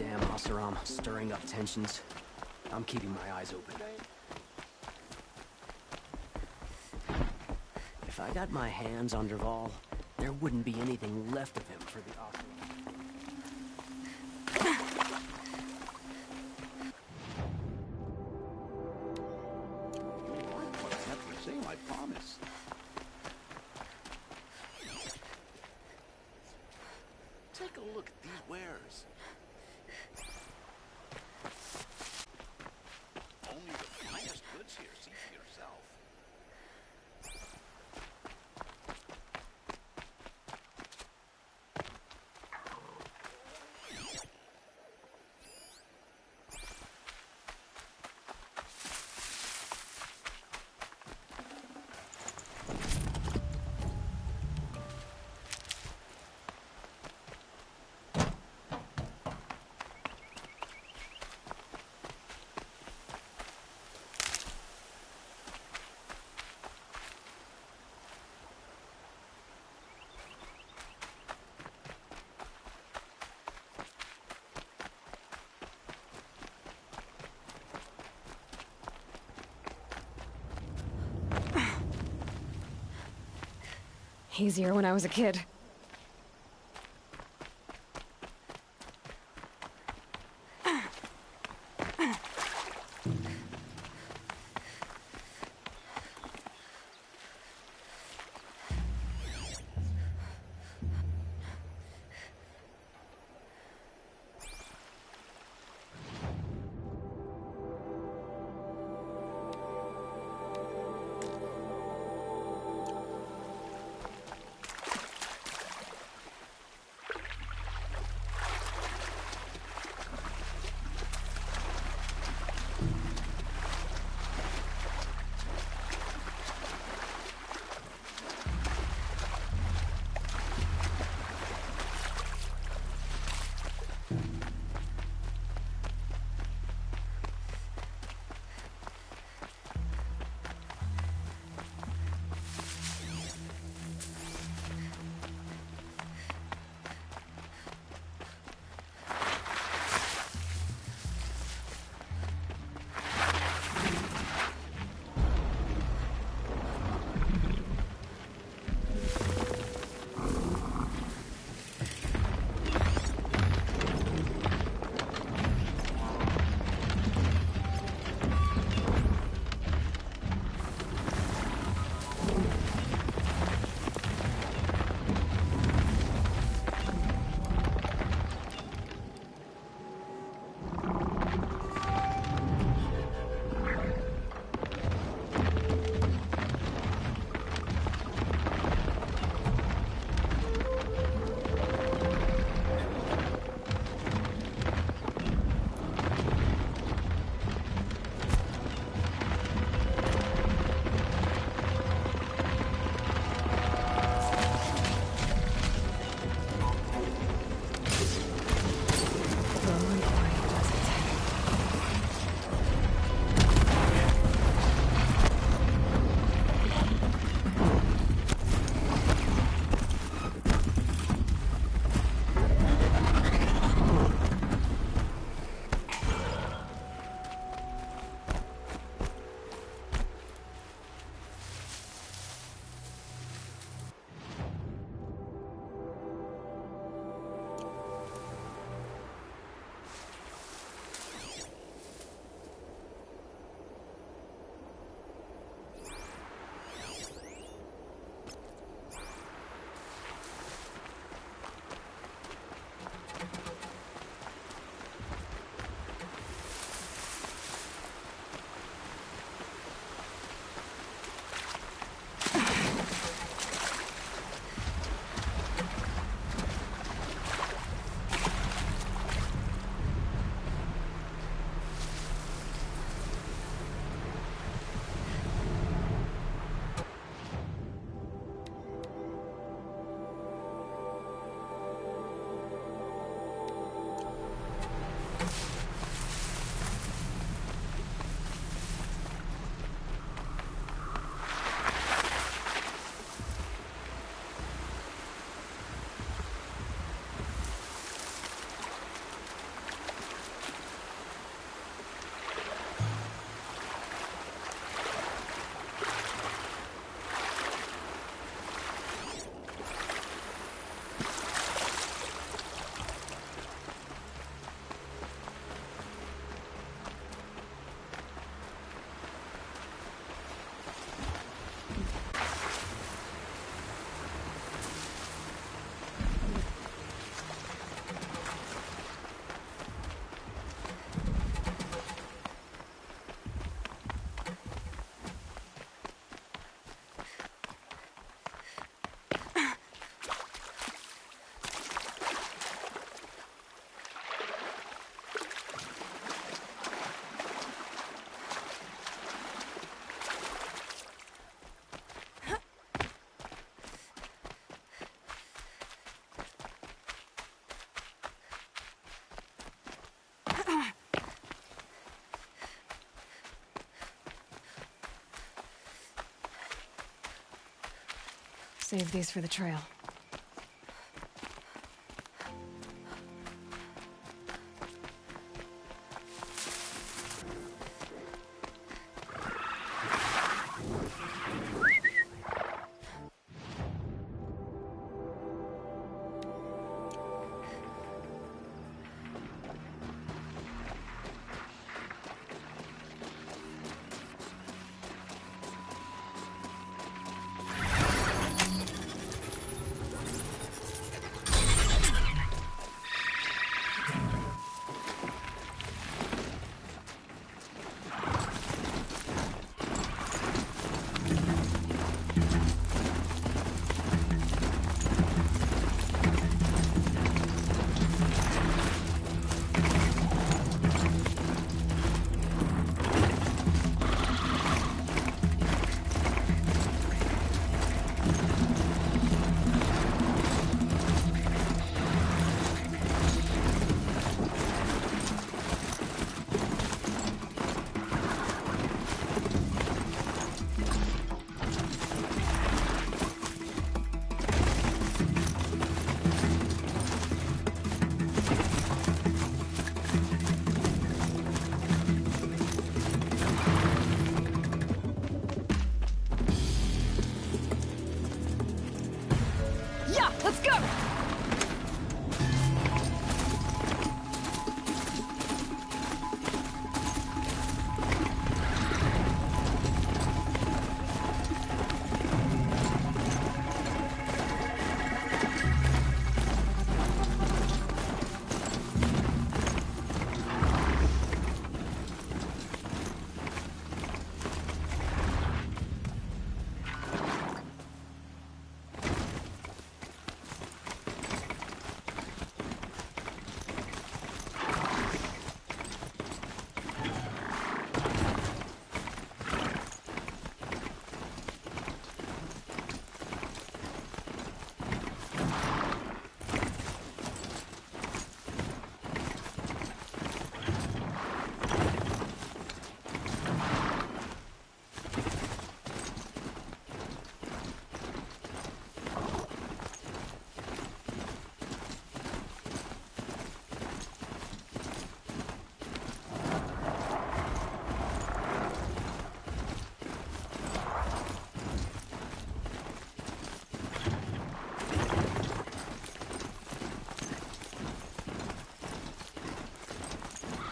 Damn Oseram, stirring up tensions. I'm keeping my eyes open. If I got my hands on Derval, there wouldn't be anything left of him for the Oseram. What I have to say, I promise. Take a look at these wares. Only the finest goods here. See for yourself. Easier when I was a kid. Save these for the trail. Yeah, let's go!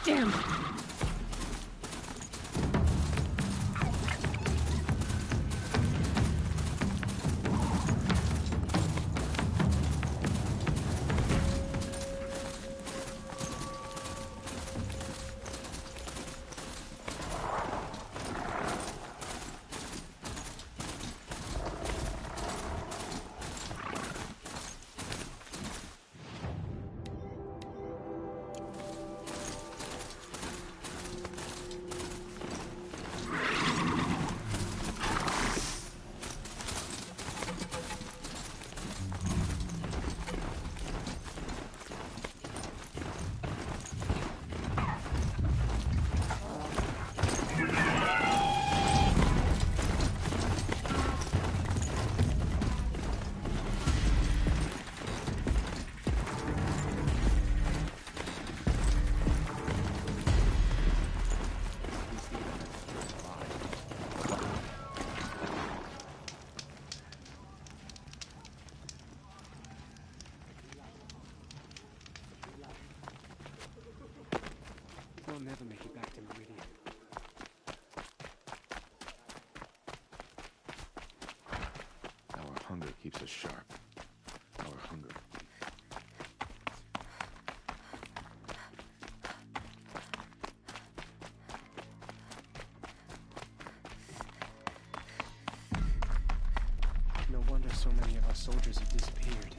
Damn! We'll never make it back to Meridian. Our hunger keeps us sharp. Our hunger. No wonder so many of our soldiers have disappeared.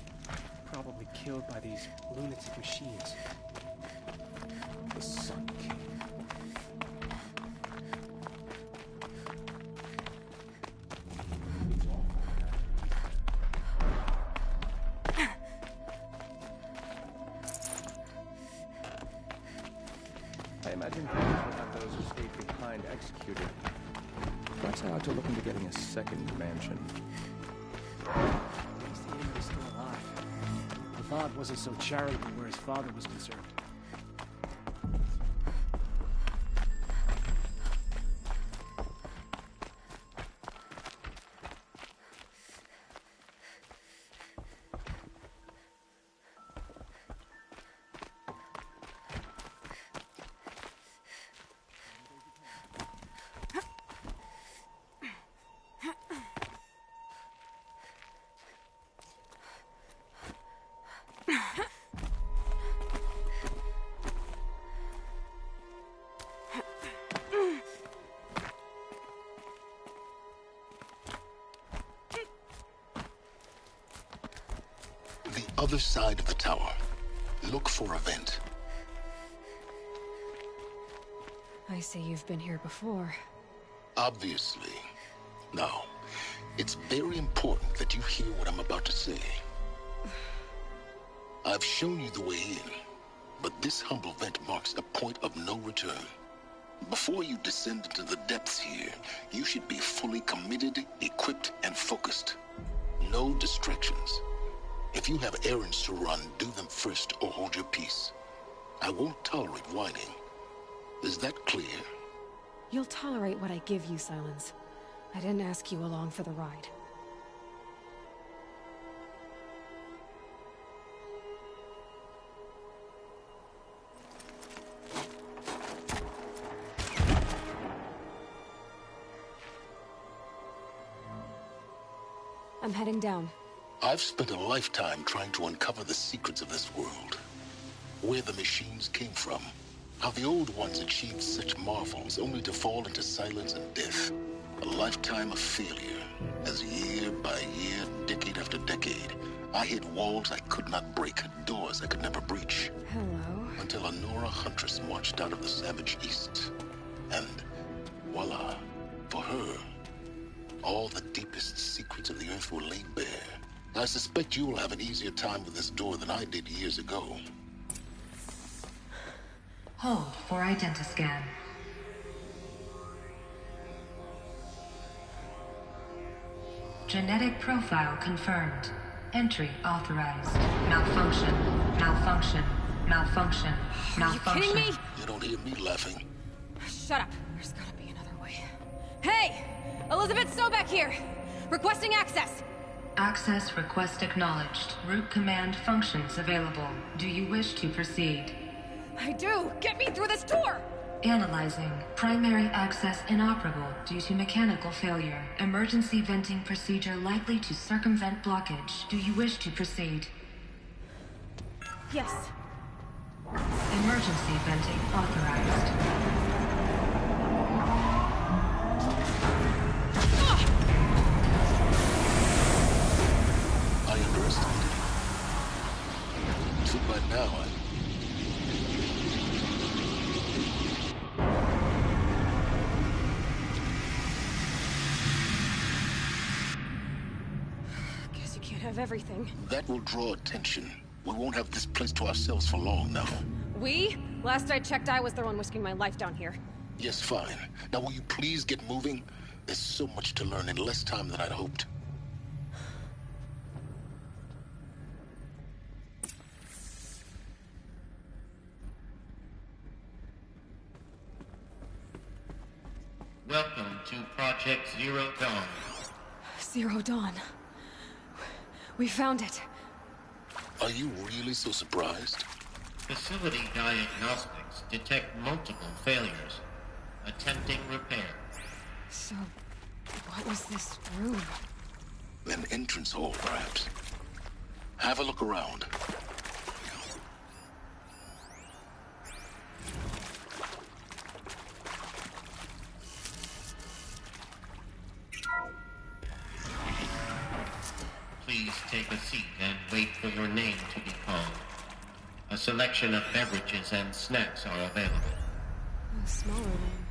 Probably killed by these lunatic machines. The Sun King. I imagine things will have those who stayed behind executed. Perhaps I ought to look into getting a second mansion. Thought wasn't so charitable where his father was concerned. The other side of the tower. Look for a vent. I see you've been here before. Obviously. Now, it's very important that you hear what I'm about to say. I've shown you the way in, but this humble vent marks a point of no return. Before you descend into the depths here, you should be fully committed, equipped, and focused. No distractions. If you have errands to run, do them first or hold your peace. I won't tolerate whining. Is that clear? You'll tolerate what I give you, Silence. I didn't ask you along for the ride. I'm heading down. I've spent a lifetime trying to uncover the secrets of this world. Where the machines came from. How the old ones achieved such marvels only to fall into silence and death. A lifetime of failure. As year by year, decade after decade, I hit walls I could not break, doors I could never breach. Hello. Until a Nora huntress marched out of the savage east. And voila, for her, all the deepest secrets of the earth were laid bare. I suspect you will have an easier time with this door than I did years ago. Hold for identiscan. Genetic profile confirmed. Entry authorized. Malfunction. Malfunction. Malfunction. Are you kidding me? You don't hear me laughing. Shut up. There's gotta be another way. Hey! Elizabeth Sobeck here! Requesting access! Access request acknowledged. Root command functions available. Do you wish to proceed? I do! Get me through this door! Analyzing. Primary access inoperable due to mechanical failure. Emergency venting procedure likely to circumvent blockage. Do you wish to proceed? Yes. Emergency venting authorized. I underestimated you. So by now, Guess you can't have everything. that will draw attention. We won't have this place to ourselves for long now. We? Last I checked, I was the one risking my life down here. Yes, fine. Now will you please get moving? There's so much to learn in less time than I'd hoped. Welcome to Project Zero Dawn. Zero Dawn. We found it. Are you really so surprised? Facility diagnostics detect multiple failures. Attempting repair. So, what was this room? An entrance hall, perhaps. Have a look around. Please take a seat and wait for your name to be called. A selection of beverages and snacks are available. A smaller room.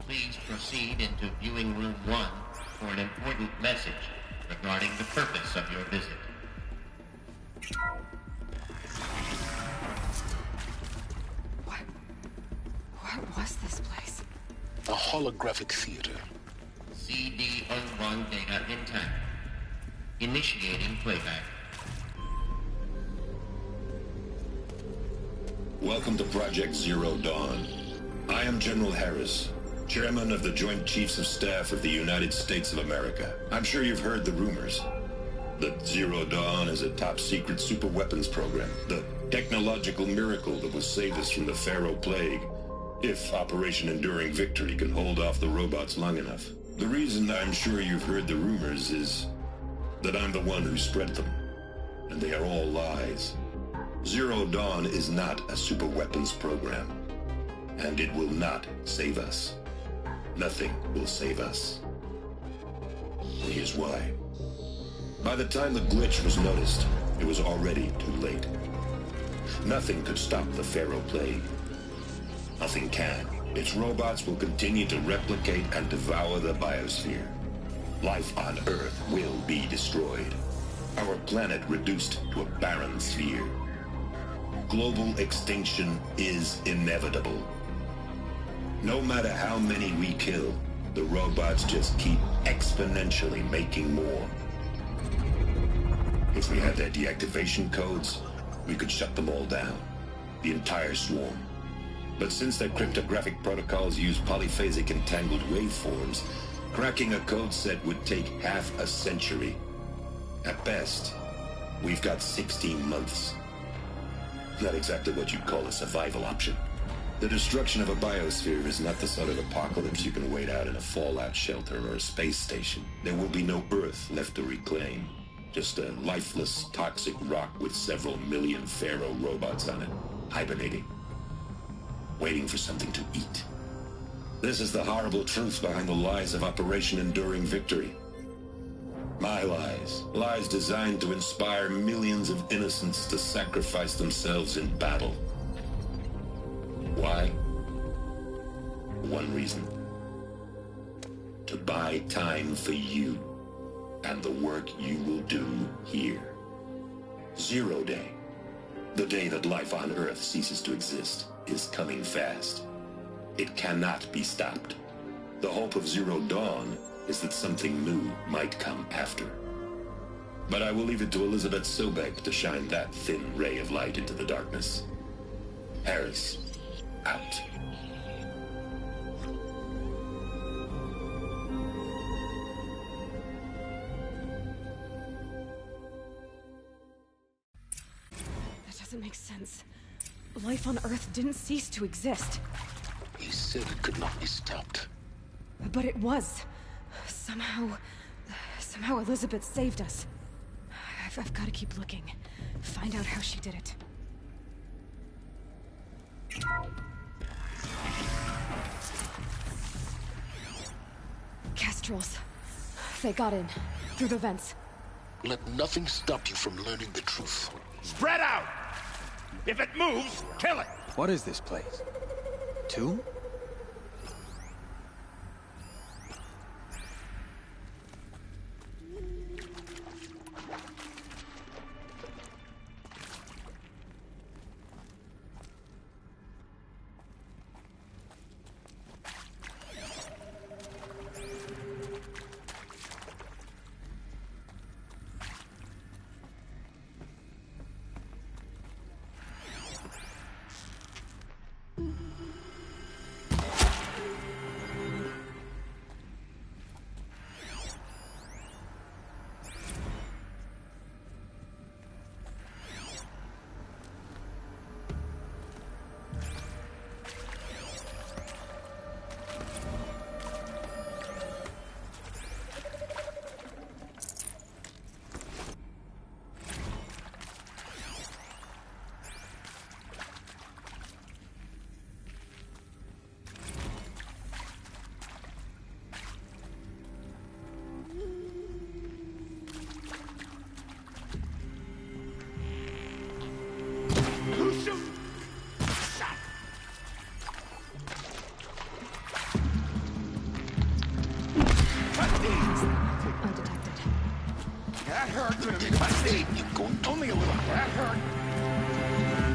Please proceed into viewing room 1 for an important message regarding the purpose of your visit. What was this place? A holographic theater. CD01 data intact. Initiating playback. Welcome to Project Zero Dawn. I am General Harris, Chairman of the Joint Chiefs of Staff of the United States of America. I'm sure you've heard the rumors that Zero Dawn is a top-secret superweapons program, the technological miracle that will save us from the Pharaoh Plague, if Operation Enduring Victory can hold off the robots long enough. The reason I'm sure you've heard the rumors is that I'm the one who spread them, and they are all lies. Zero Dawn is not a superweapons program, and it will not save us. Nothing will save us. And here's why. By the time the glitch was noticed, it was already too late. Nothing could stop the Pharaoh Plague. Nothing can. Its robots will continue to replicate and devour the biosphere. Life on Earth will be destroyed. Our planet reduced to a barren sphere. Global extinction is inevitable. No matter how many we kill, the robots just keep exponentially making more. If we had their deactivation codes, we could shut them all down. The entire swarm. But since their cryptographic protocols use polyphasic entangled waveforms, cracking a code set would take half a century. At best, we've got 16 months. Not exactly what you'd call a survival option. The destruction of a biosphere is not the sort of apocalypse you can wait out in a fallout shelter or a space station. There will be no Earth left to reclaim. Just a lifeless, toxic rock with several million Pharaoh robots on it, hibernating, waiting for something to eat. This is the horrible truth behind the lies of Operation Enduring Victory. My lies. Lies designed to inspire millions of innocents to sacrifice themselves in battle. Why? One reason. To buy time for you and the work you will do here. Zero Day, the day that life on Earth ceases to exist, is coming fast. It cannot be stopped. The hope of Zero Dawn is that something new might come after. But I will leave it to Elizabeth Sobek to shine that thin ray of light into the darkness. Harris, out. That doesn't make sense. Life on Earth didn't cease to exist. He said it could not be stopped. But it was. Somehow Elizabeth saved us. I've got to keep looking. Find out how she did it. Kestrels. They got in. Through the vents. Let nothing stop you from learning the truth. Spread out! If it moves, kill it! What is this place? Tomb? T. You're going to... Only a little. That hurt.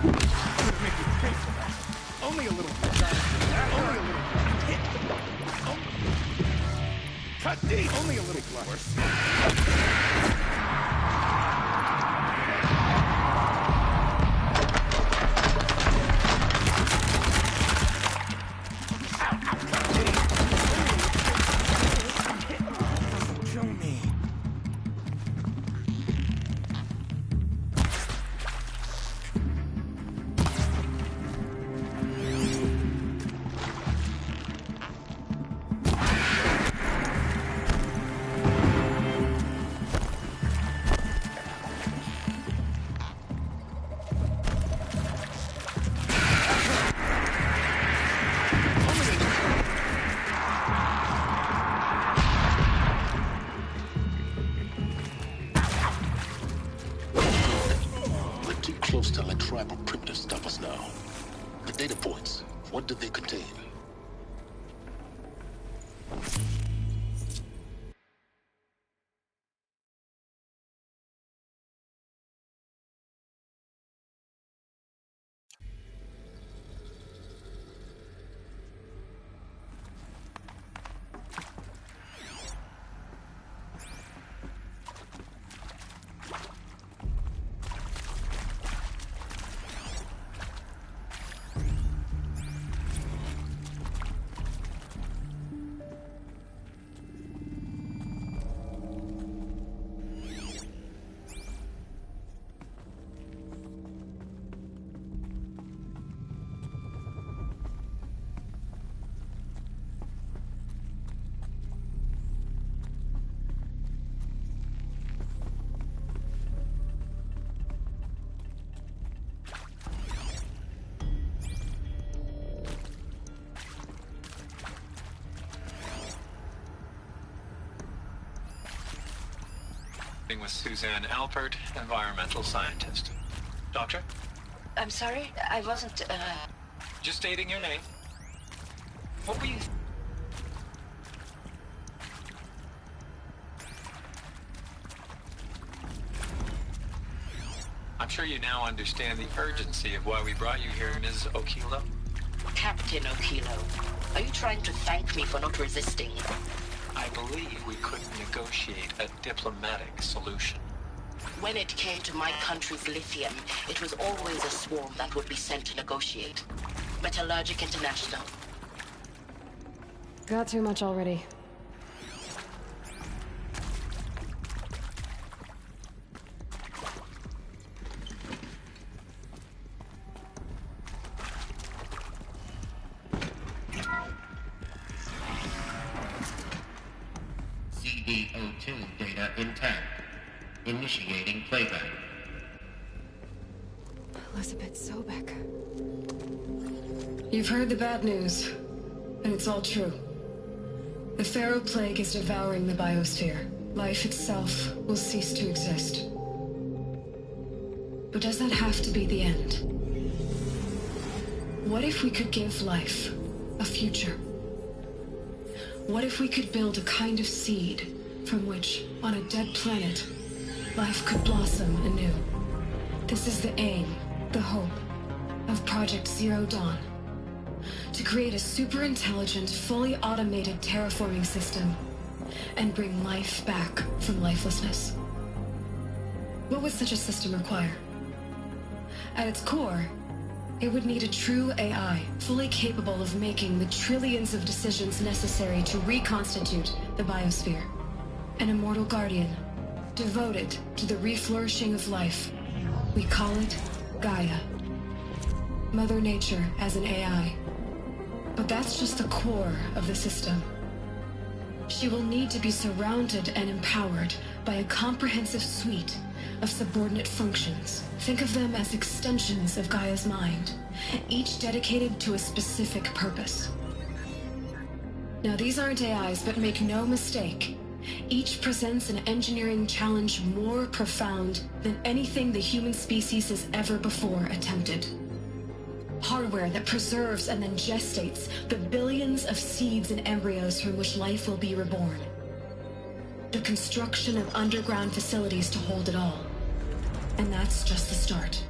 I'm gonna make you pay for that. Only a little. That only a little. Hit. Oh. Cut deep. Only a little blood. Close to let tribal primitives stop us now. The data points, what did they contain? With Suzanne Alpert, environmental scientist. Doctor? I'm sorry, I wasn't, Just stating your name. What were you... I'm sure you now understand the urgency of why we brought you here, Ms. Okilo. Captain Okilo, are you trying to thank me for not resisting? I believe we couldn't negotiate a diplomatic solution. When it came to my country's lithium, it was always a swarm that would be sent to negotiate. Metallurgic International. Got too much already. CD02 data intact. Initiating playback. Elizabeth Sobek. You've heard the bad news, and it's all true. The Pharaoh Plague is devouring the biosphere. Life itself will cease to exist. But does that have to be the end? What if we could give life a future? What if we could build a kind of seed from which, on a dead planet, life could blossom anew? This is the aim, the hope, of Project Zero Dawn. To create a super-intelligent, fully automated terraforming system and bring life back from lifelessness. What would such a system require? At its core, it would need a true AI, fully capable of making the trillions of decisions necessary to reconstitute the biosphere. An immortal guardian, devoted to the reflourishing of life. We call it Gaia. Mother Nature as an AI. But that's just the core of the system. She will need to be surrounded and empowered by a comprehensive suite of subordinate functions. Think of them as extensions of Gaia's mind, each dedicated to a specific purpose. Now, these aren't AIs, but make no mistake, each presents an engineering challenge more profound than anything the human species has ever before attempted. Hardware that preserves and then gestates the billions of seeds and embryos from which life will be reborn. The construction of underground facilities to hold it all. And that's just the start.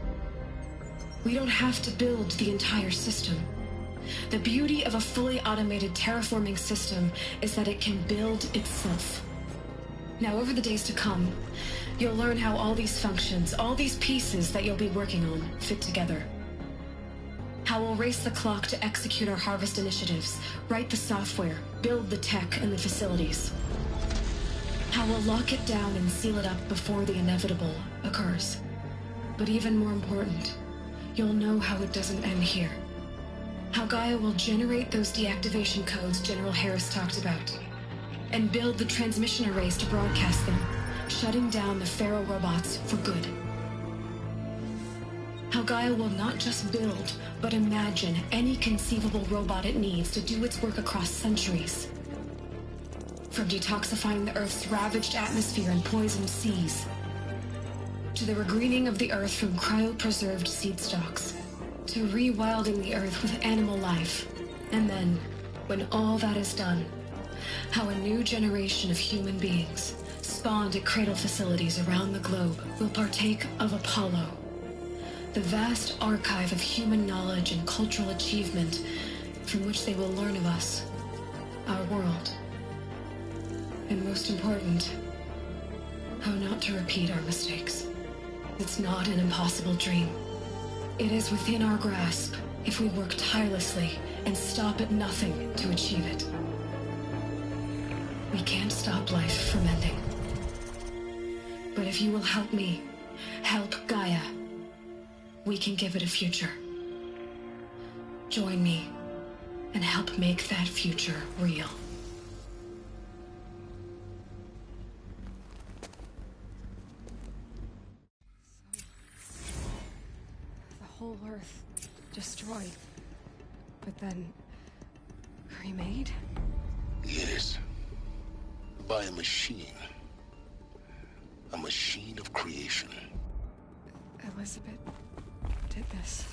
We don't have to build the entire system. The beauty of a fully automated terraforming system is that it can build itself. Now, over the days to come, you'll learn how all these functions, all these pieces that you'll be working on, fit together. How we'll race the clock to execute our harvest initiatives, write the software, build the tech and the facilities. How we'll lock it down and seal it up before the inevitable occurs. But even more important, you'll know how it doesn't end here. How Gaia will generate those deactivation codes General Harris talked about, and build the transmission arrays to broadcast them, shutting down the Pharaoh robots for good. How Gaia will not just build, but imagine any conceivable robot it needs to do its work across centuries. From detoxifying the Earth's ravaged atmosphere and poisoned seas, to the regreening of the Earth from cryopreserved seed stalks, to rewilding the Earth with animal life. And then, when all that is done, how a new generation of human beings, spawned at cradle facilities around the globe, will partake of Apollo, the vast archive of human knowledge and cultural achievement from which they will learn of us, our world. And most important, how not to repeat our mistakes. It's not an impossible dream. It is within our grasp if we work tirelessly and stop at nothing to achieve it. We can't stop life from ending. But if you will help me, help Gaia, we can give it a future. Join me and help make that future real. The whole Earth destroyed, but then remade? Yes. By a machine. A machine of creation. Elizabeth did this.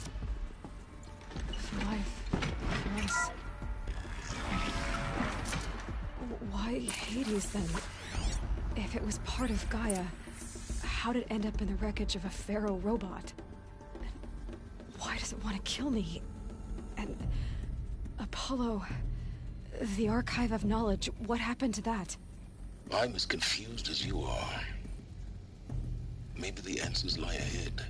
For life. For us. Why Hades, then? If it was part of Gaia, how did it end up in the wreckage of a Pharaoh robot? And why does it want to kill me? And Apollo, the archive of knowledge, what happened to that? I'm as confused as you are. Maybe the answers lie ahead.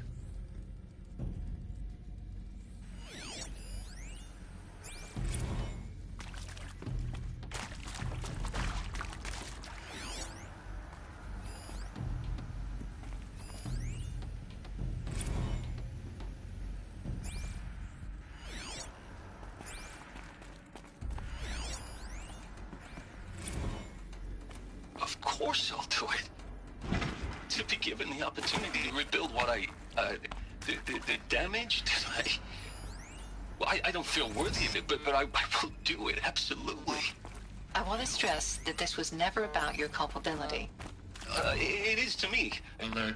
Of course I'll do it. To be given the opportunity to rebuild what the damage that I don't feel worthy of it, but I will do it, absolutely. I want to stress that this was never about your culpability. It is to me.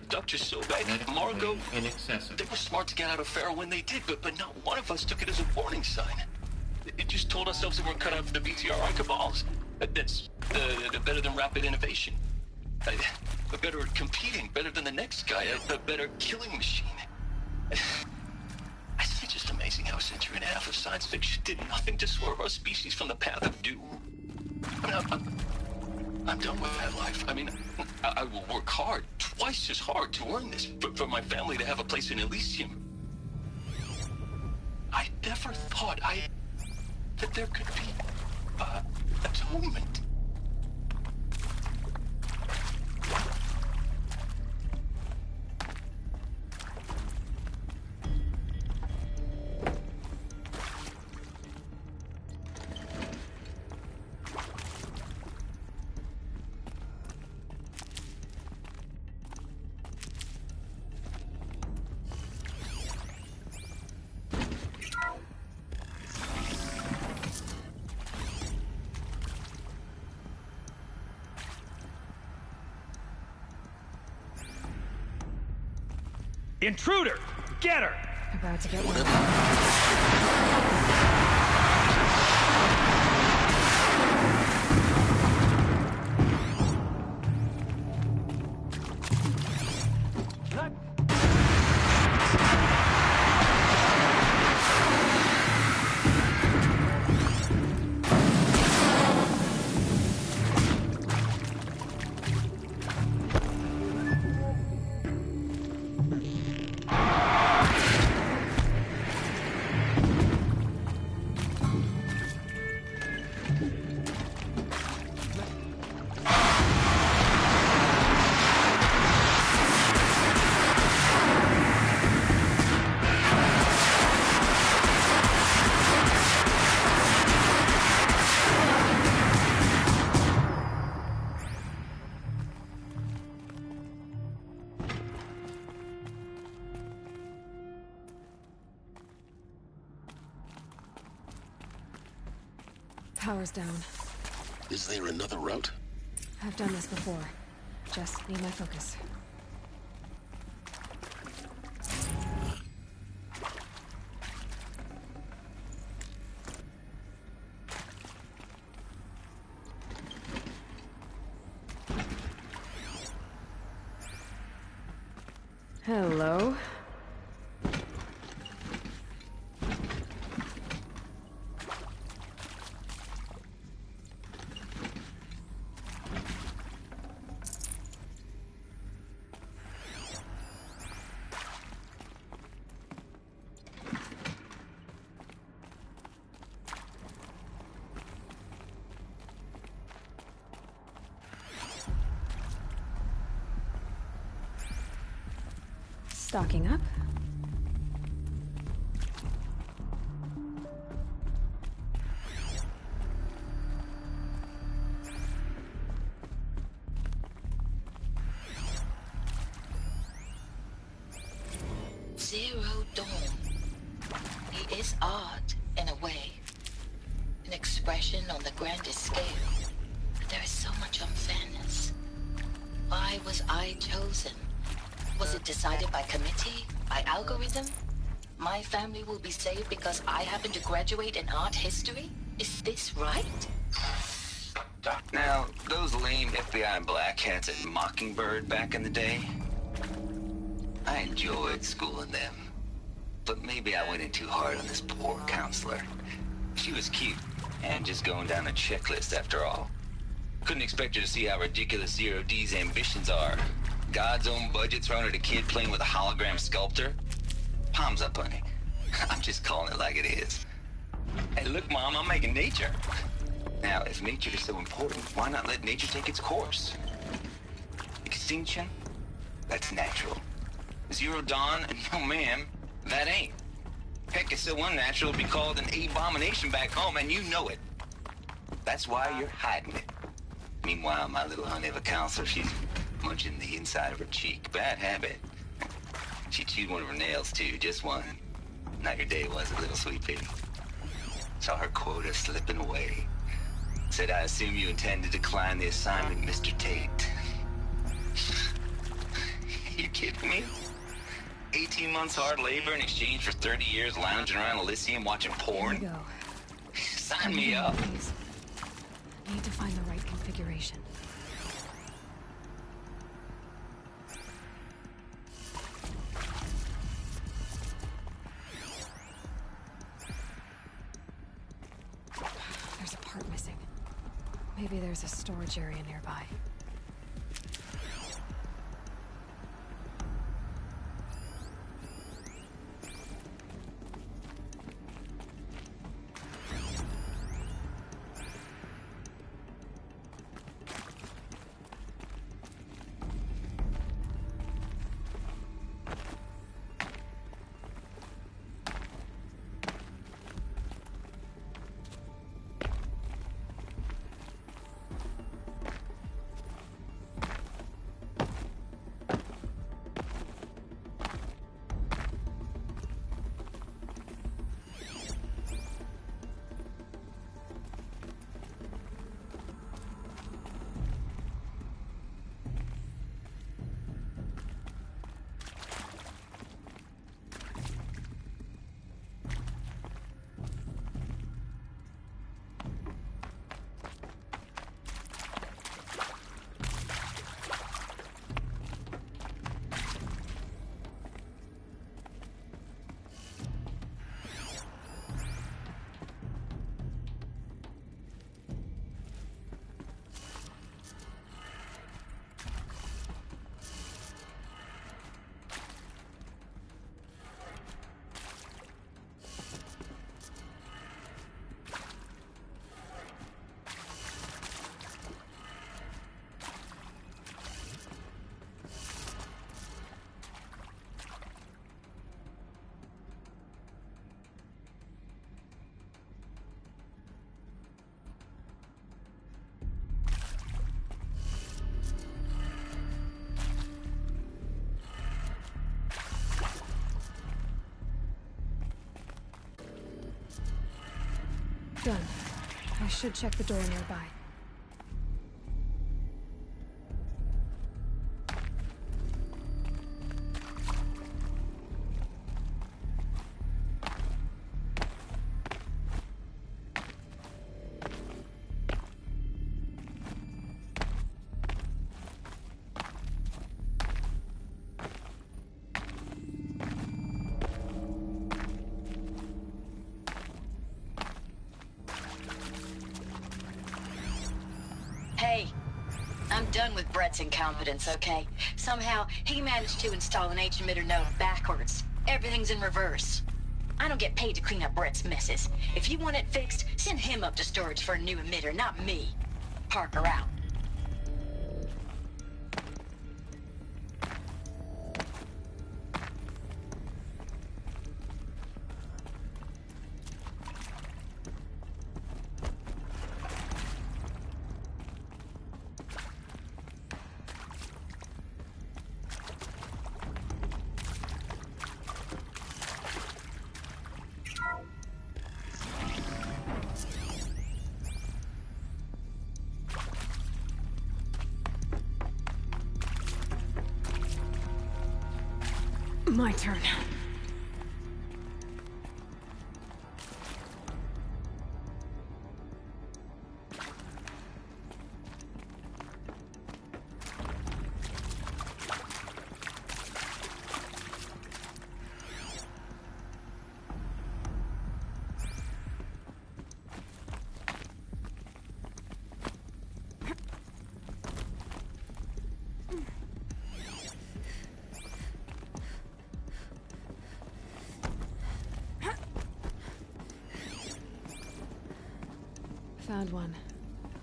Dr. Sobek, Margot, they were smart to get out of Pharaoh when they did, but not one of us took it as a warning sign. It just told ourselves that we're cut out for the BTRI cabals. That's better than rapid innovation. Better at competing, better than the next guy, a better killing machine. It's just amazing how a century and a half of science fiction did nothing to swerve our species from the path of doom. I mean, I'm done with that life. I mean, I will work hard, twice as hard to earn this, for my family to have a place in Elysium. I never thought that there could be atonement. Intruder! Get her! About to get one. Power's down. Is there another route? I've done this before. Just need my focus. Hello. Stocking up. Zero Dawn. He is art, in a way. An expression on the grandest scale. But there is so much unfairness. Why was I chosen? Was it decided by committee? By algorithm? My family will be saved because I happen to graduate in art history? Is this right? Now, those lame FBI black hats at Mockingbird back in the day, I enjoyed schooling them. But maybe I went in too hard on this poor counselor. She was cute, and just going down a checklist after all. Couldn't expect her to see how ridiculous Zero D's ambitions are. God's own budget thrown at a kid playing with a hologram sculptor? Palms up, honey. I'm just calling it like it is. Hey, look, Mom, I'm making nature. Now, if nature is so important, why not let nature take its course? Extinction? That's natural. Zero Dawn? No, ma'am, that ain't. Heck, it's so unnatural to be called an abomination back home, and you know it. That's why you're hiding it. Meanwhile, my little honey of a counselor, she's munching the inside of her cheek. Bad habit. She chewed one of her nails, too, just one. Now your day was a little sweet pea. Saw her quota slipping away. Said, I assume you intend to decline the assignment, Mr. Tate. You kidding me? 18 months hard labor in exchange for 30 years lounging around Elysium watching porn? Here we go. Sign me up. Please. Need to find the right configuration. There's a part missing. Maybe there's a storage area nearby. Done. I should check the door nearby. Hey, I'm done with Brett's incompetence, okay? Somehow, he managed to install an H-emitter node backwards. Everything's in reverse. I don't get paid to clean up Brett's messes. If you want it fixed, send him up to storage for a new emitter, not me. Parker out. My turn. Found one.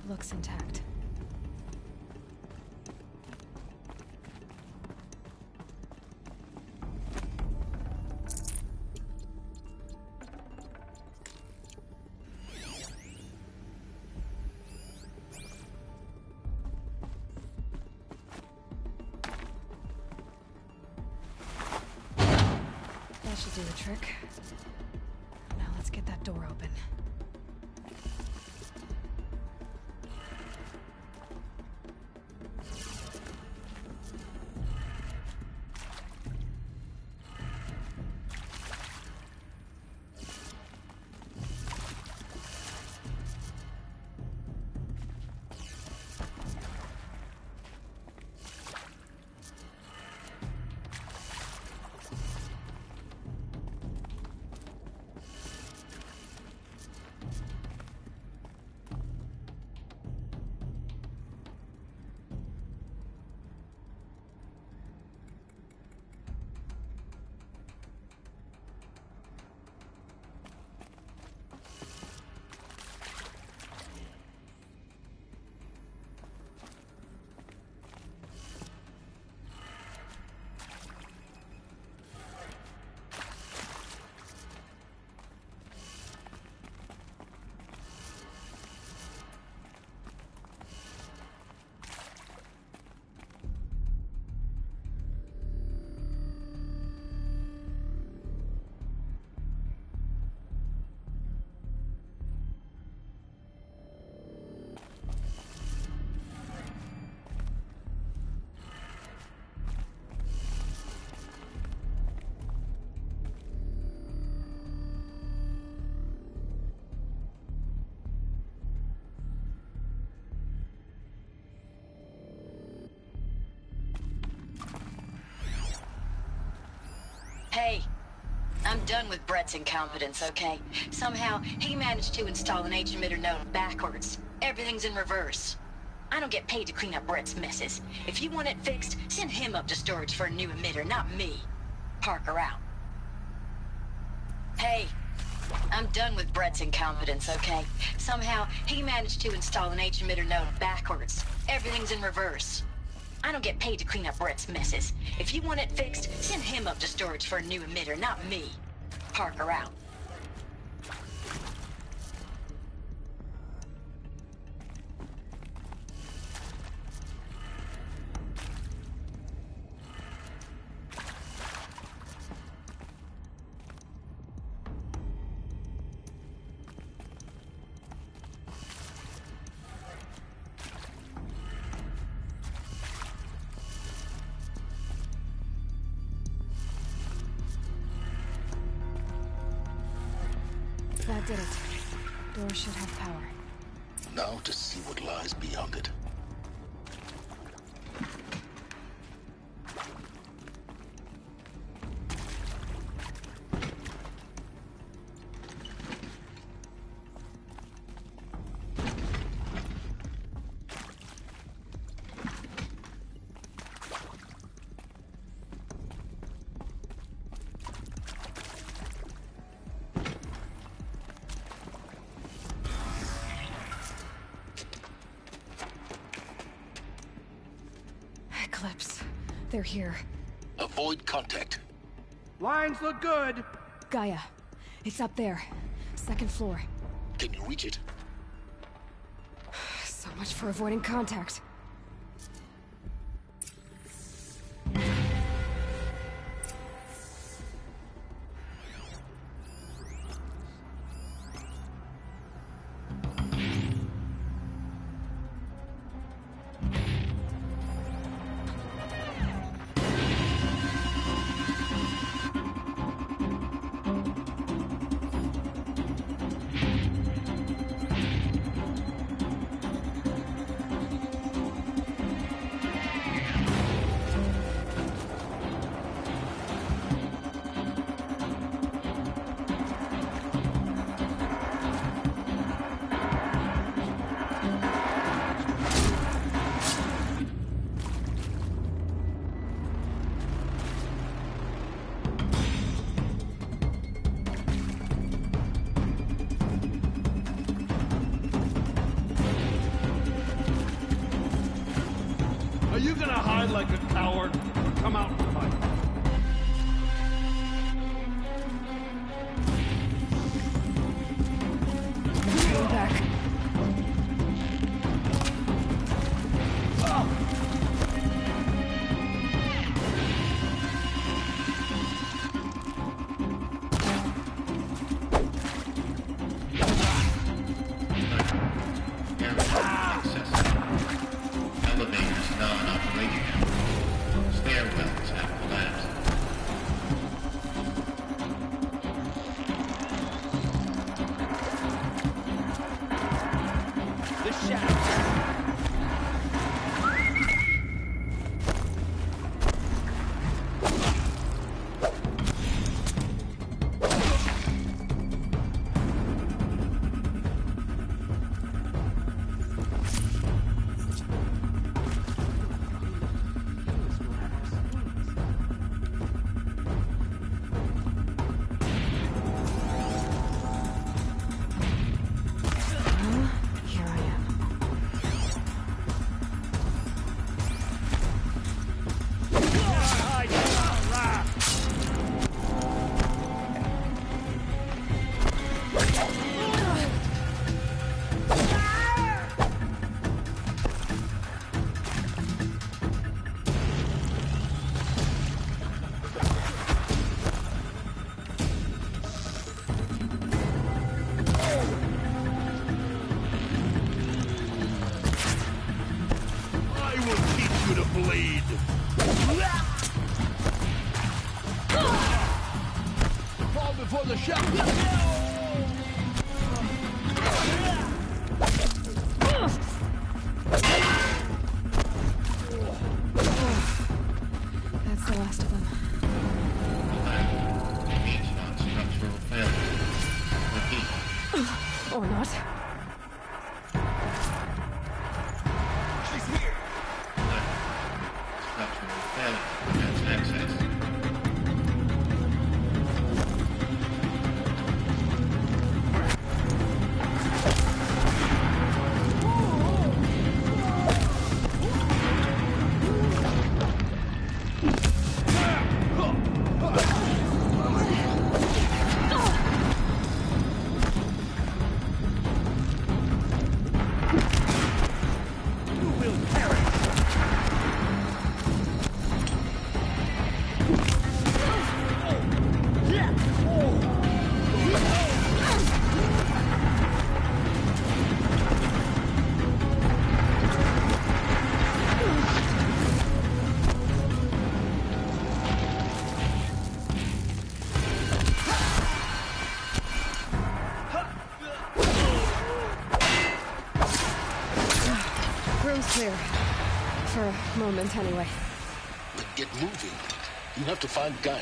Looks intact. That should do the trick. Now let's get that door open. Hey, I'm done with Brett's incompetence, okay? Somehow, he managed to install an H-emitter node backwards. Everything's in reverse. I don't get paid to clean up Brett's messes. If you want it fixed, send him up to storage for a new emitter, not me. Parker out. Hey, I'm done with Brett's incompetence, okay? Somehow, he managed to install an H-emitter node backwards. Everything's in reverse. I don't get paid to clean up Brett's messes. If you want it fixed, send him up to storage for a new emitter, not me. Parker out. That did it. Door should have power. Now to see what lies beyond it. Eclipse. They're here. Avoid contact. Lines look good. Gaia. It's up there. Second floor. Can you reach it? So much for avoiding contact. Are you gonna hide like a coward? Come out and fight. Go back. Elevators non-operational. Stairwells have collapsed. The shadow. Here I am. I will teach you to bleed. Fall before the shout. That's the last of them. Means non-structural failure. Repeat. Or not. Structural failure prevents access. room's clear. For a moment, anyway. But get moving. You have to find Gaia.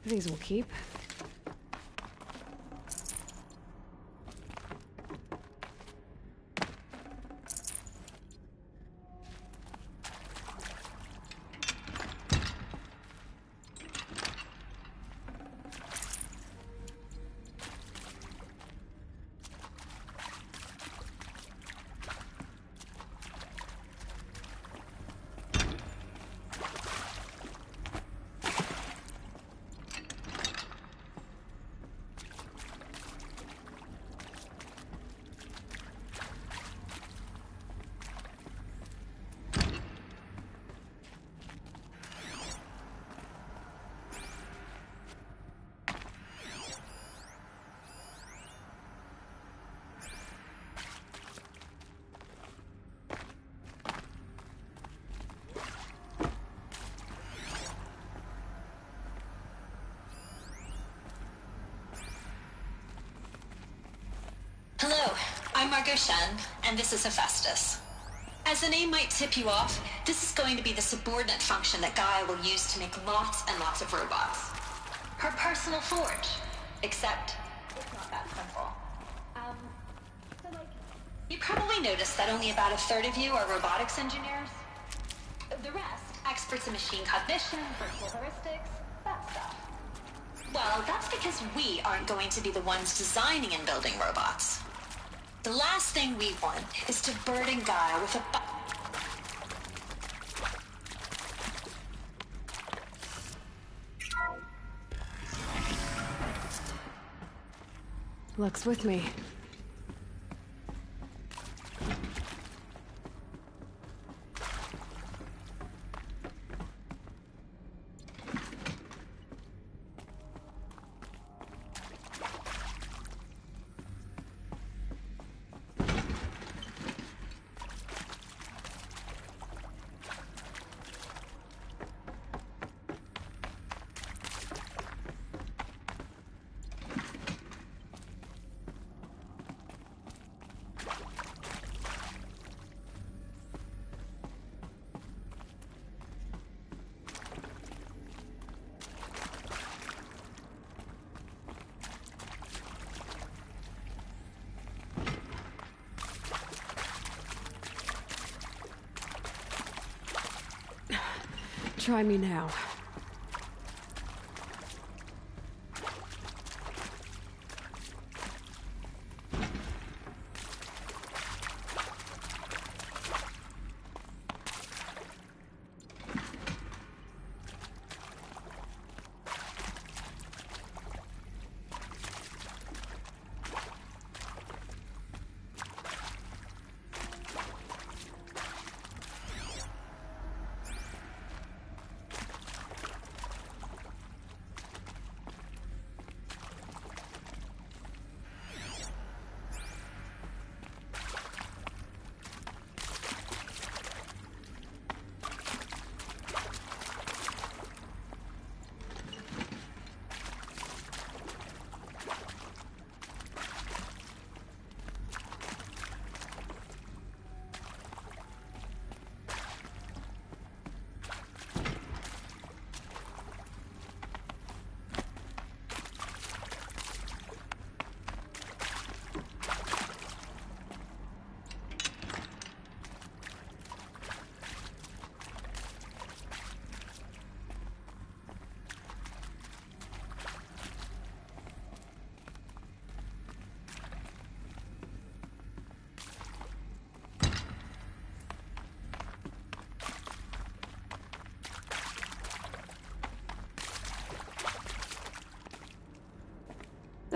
These will keep. Hello, I'm Margot Shen, and this is Hephaestus. As the name might tip you off, this is going to be the subordinate function that Gaia will use to make lots and lots of robots. Her personal forge. Except, it's not that simple. You probably noticed that only about a third of you are robotics engineers. The rest, experts in machine cognition, virtual heuristics, that stuff. Well, that's because we aren't going to be the ones designing and building robots. The last thing we want is to burden Gaia with a Luck's with me. Try me now.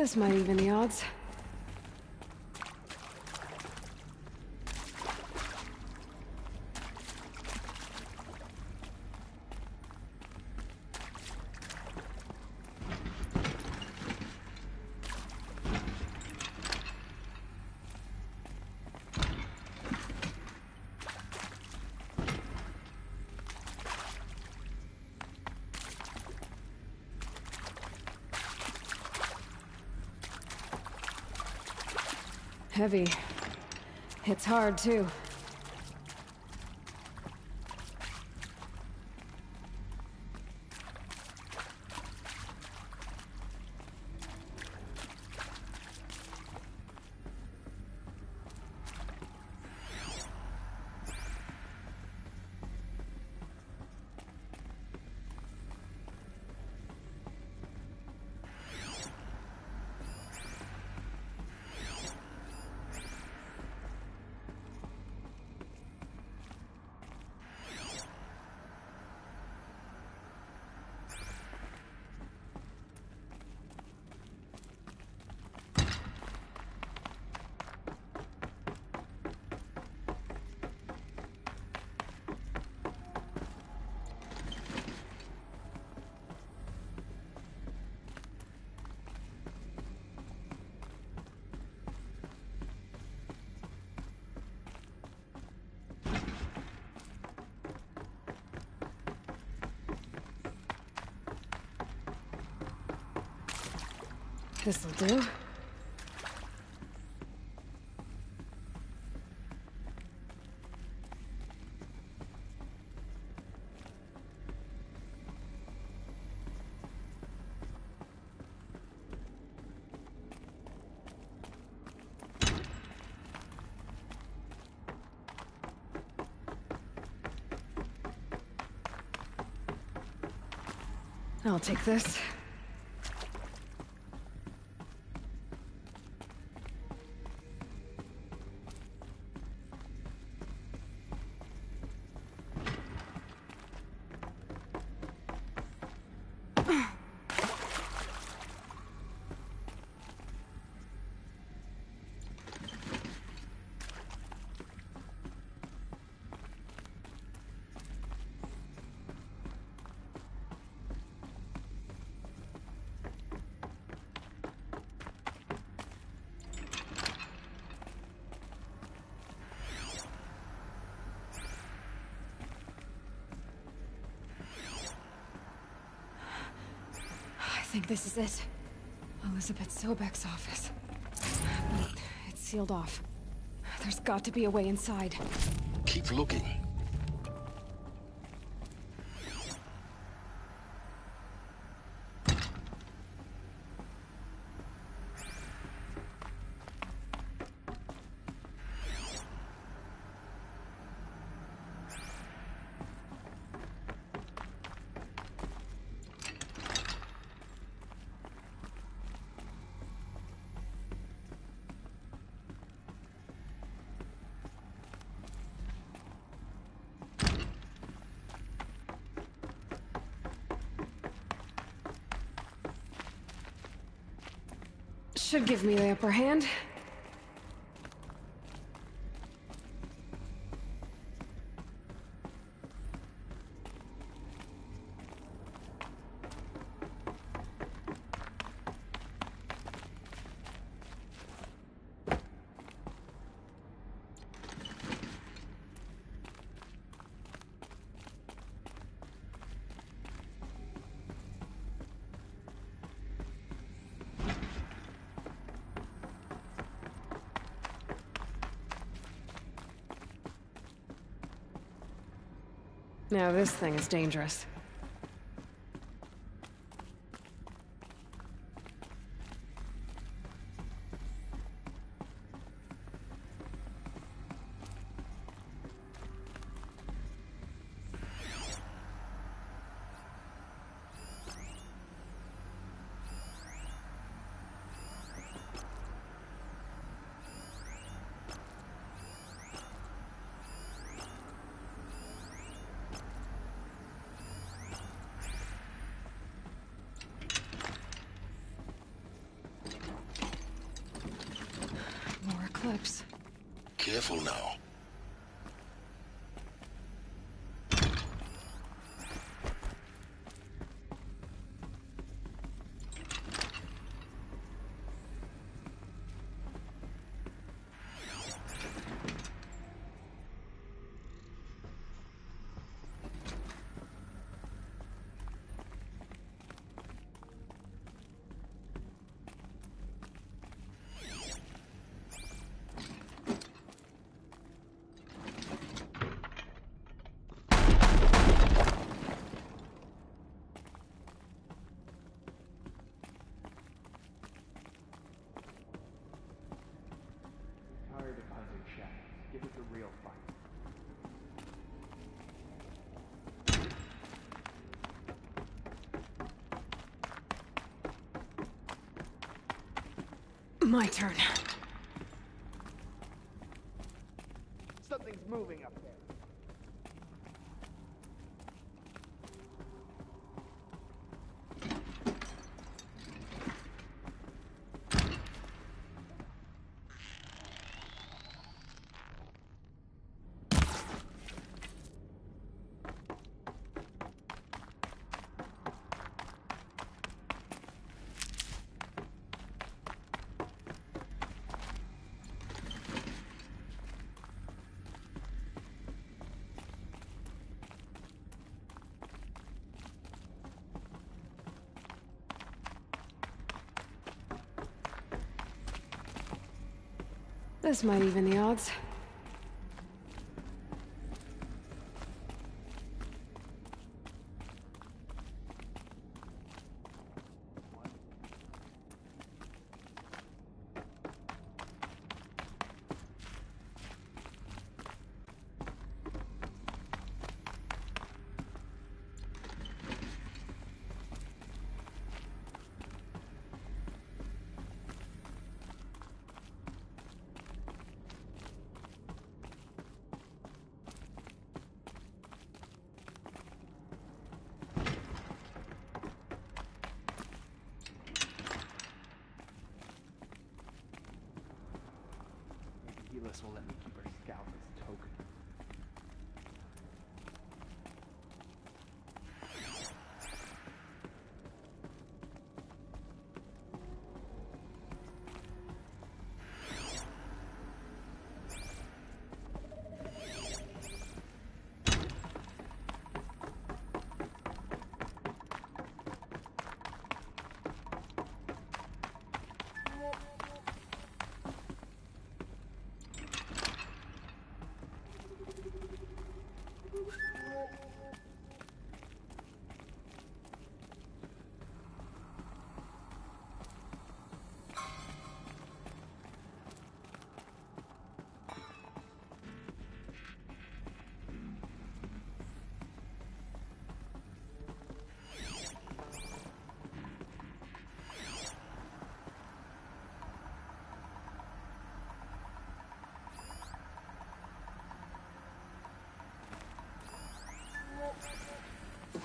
This might even the odds. Heavy. Hits hard, too. This'll do. I'll take this. I think this is it. Elizabeth Sobek's office. But it's sealed off. There's got to be a way inside. Keep looking. Should give me the upper hand. Now this thing is dangerous. careful now. Tired of hunting shadows. Give it the real fight. My turn. Something's moving up there. This might even the odds. Helis will let me keep her scalp as token.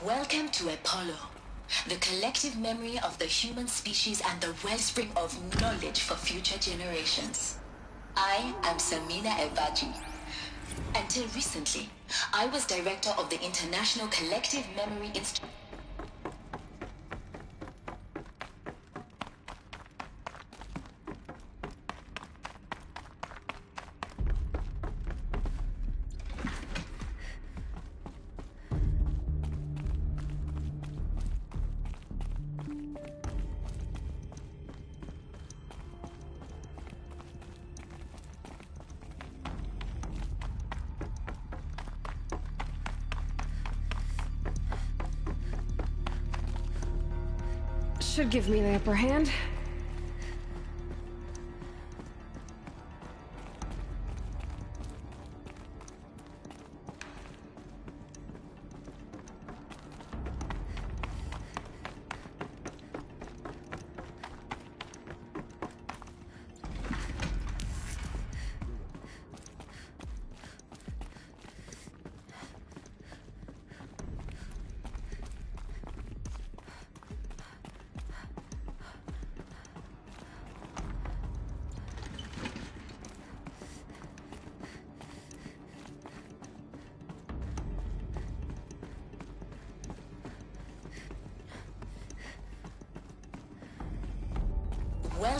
Welcome to Apollo, the collective memory of the human species and the wellspring of knowledge for future generations. I am Samina Ebaji. Until recently, I was director of the International Collective Memory Institute. Should give me the upper hand.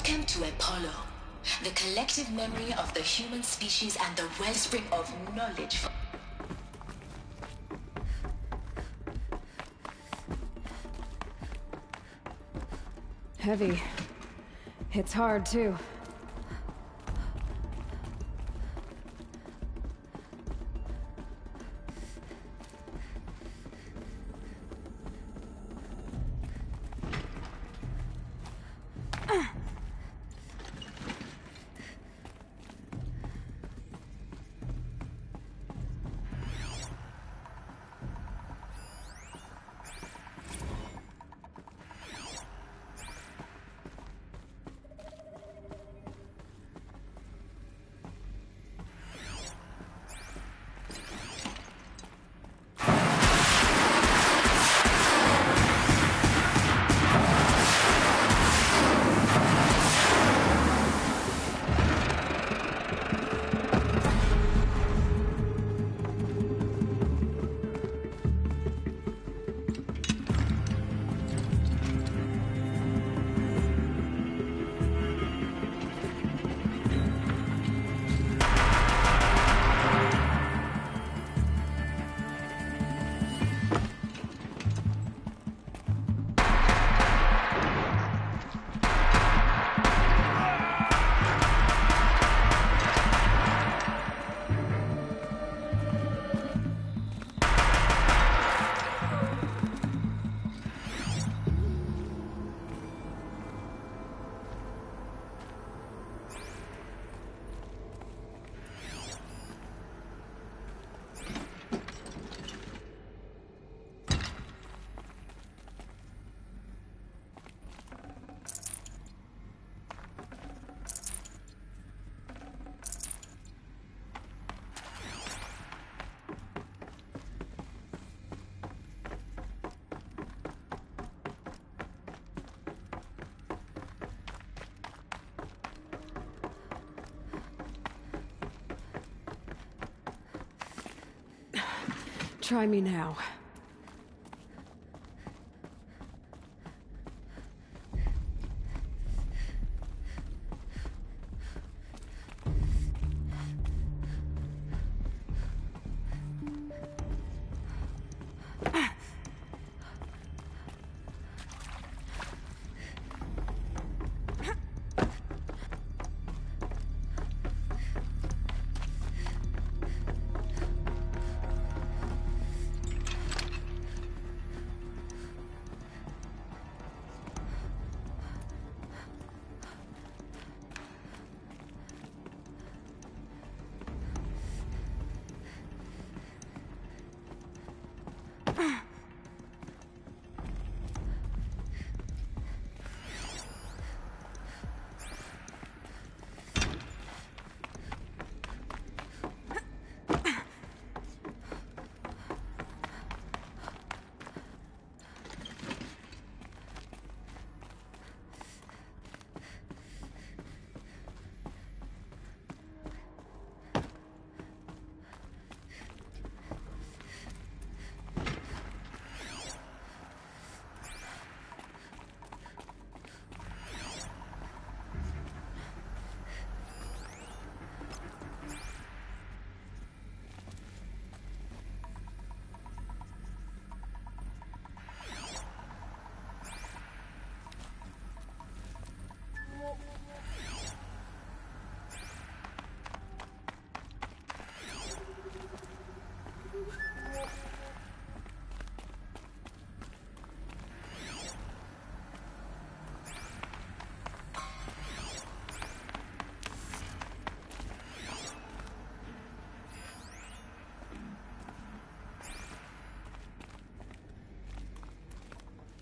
Welcome to Apollo, the collective memory of the human species and the wellspring of knowledge. Heavy. Hits hard, too. Try me now.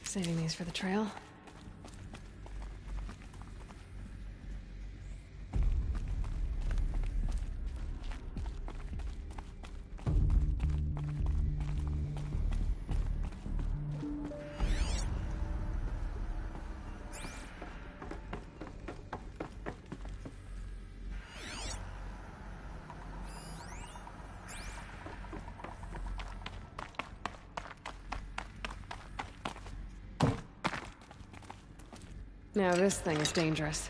Saving these for the trail. Now this thing is dangerous.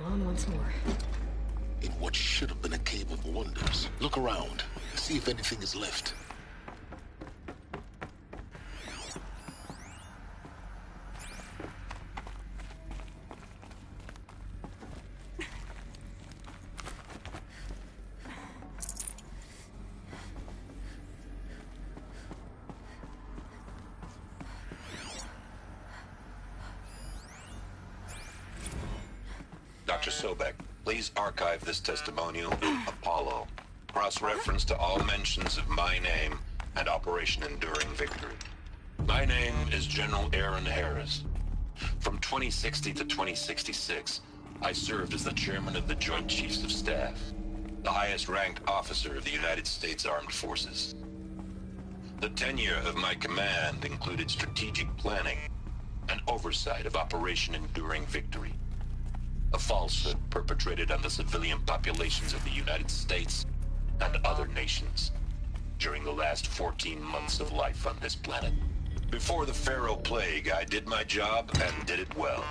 On once more. In what should have been a cave of wonders. Look around. See if anything is left. Dr. Sobek, please archive this testimonial in Apollo. Cross-reference to all mentions of my name and Operation Enduring Victory. My name is General Aaron Harris. From 2060 to 2066, I served as the chairman of the Joint Chiefs of Staff, the highest-ranked officer of the United States Armed Forces. The tenure of my command included strategic planning and oversight of Operation Enduring Victory, a falsehood perpetrated on the civilian populations of the United States and other nations during the last 14 months of life on this planet. Before the Pharaoh Plague, I did my job and did it well.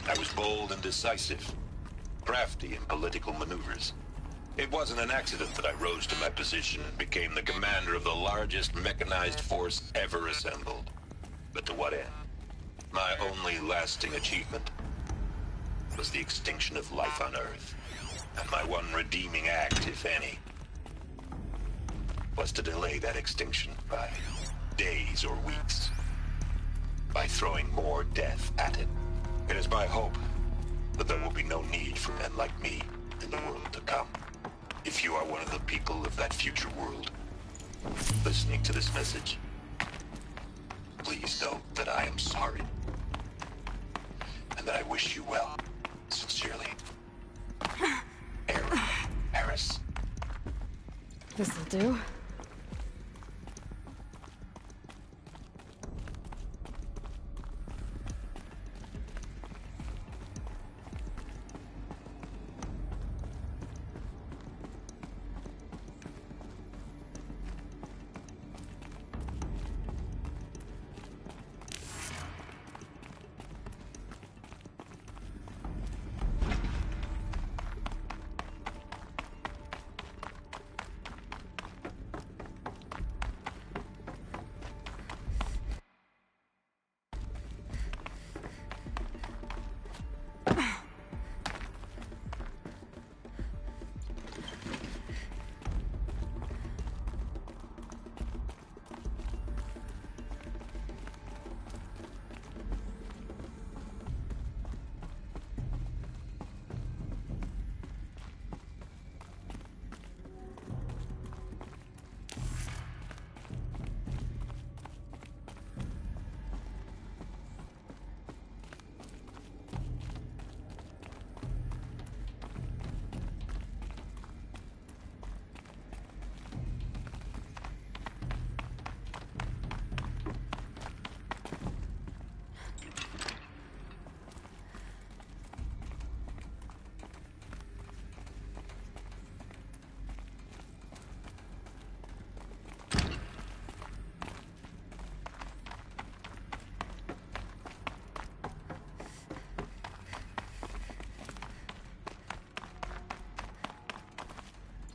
I was bold and decisive, crafty in political maneuvers. It wasn't an accident that I rose to my position and became the commander of the largest mechanized force ever assembled. But to what end? My only lasting achievement was the extinction of life on Earth. And my one redeeming act, if any, was to delay that extinction by days or weeks, by throwing more death at it. It is my hope that there will be no need for men like me in the world to come. If you are one of the people of that future world listening to this message, please know that I am sorry and that I wish you well. Sincerely, Aaron Harris. This'll do.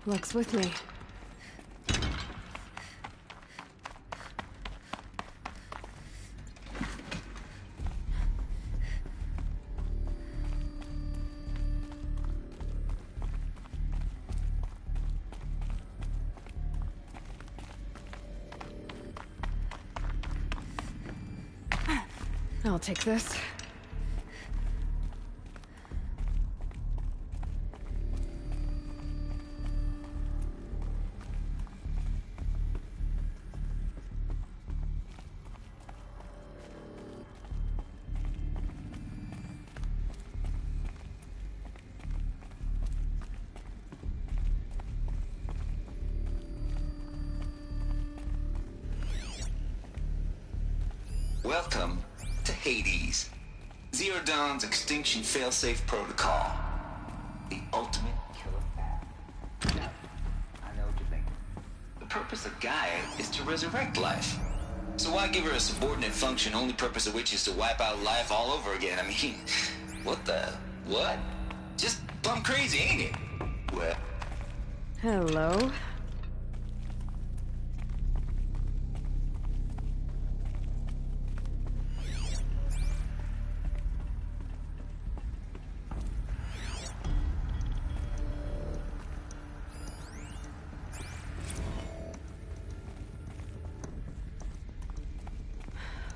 Luck's with me. I'll take this. Welcome to Hades, Zero Dawn's extinction failsafe protocol. The ultimate killer app. Now, I know what you're thinking. The purpose of Gaia is to resurrect life. So why give her a subordinate function, only purpose of which is to wipe out life all over again? I mean, what What? Just plumb crazy, ain't it? Well... Hello.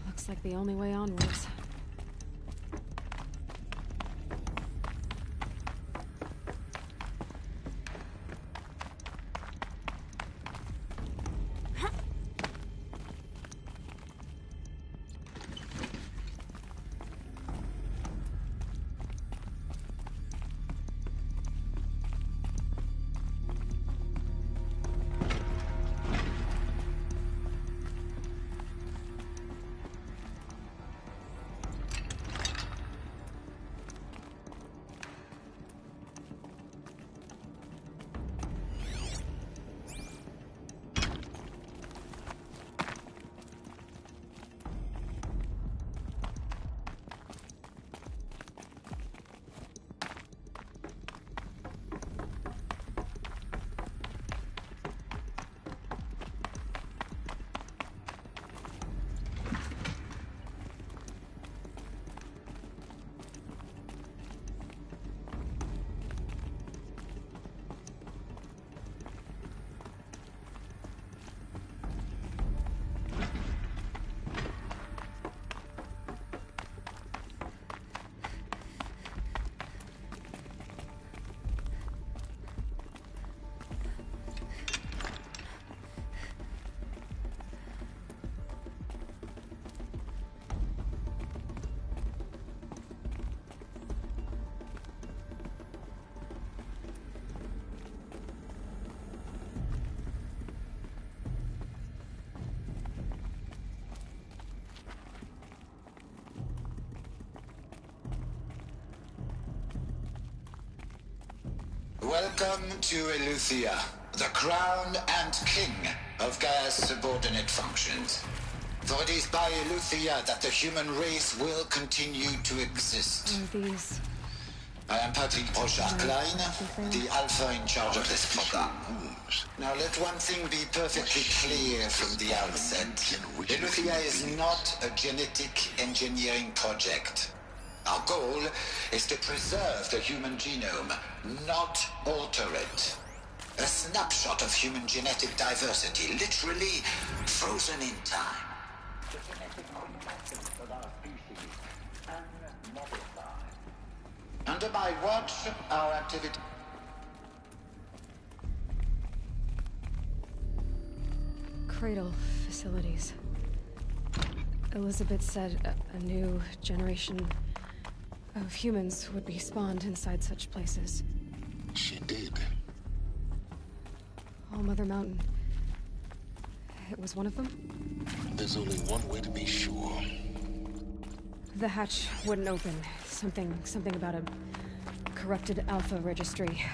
Looks like the only way onwards. Welcome to Eleuthia, the crown and king of Gaia's subordinate functions. For it is by Eleuthia that the human race will continue to exist. These... I am Patrick Brochard-Klein, the alpha in charge of this program. Now let one thing be perfectly clear from the outset. Eleuthia is not a genetic engineering project. Our goal is to preserve the human genome, not alter it. A snapshot of human genetic diversity, literally frozen in time. The genetic components of our species unmodified. Under my watch, our activity... Cradle facilities. Elizabeth said a new generation of humans would be spawned inside such places. She did. All Mother Mountain. It was one of them? There's only one way to be sure. The hatch wouldn't open. Something about a corrupted Alpha registry.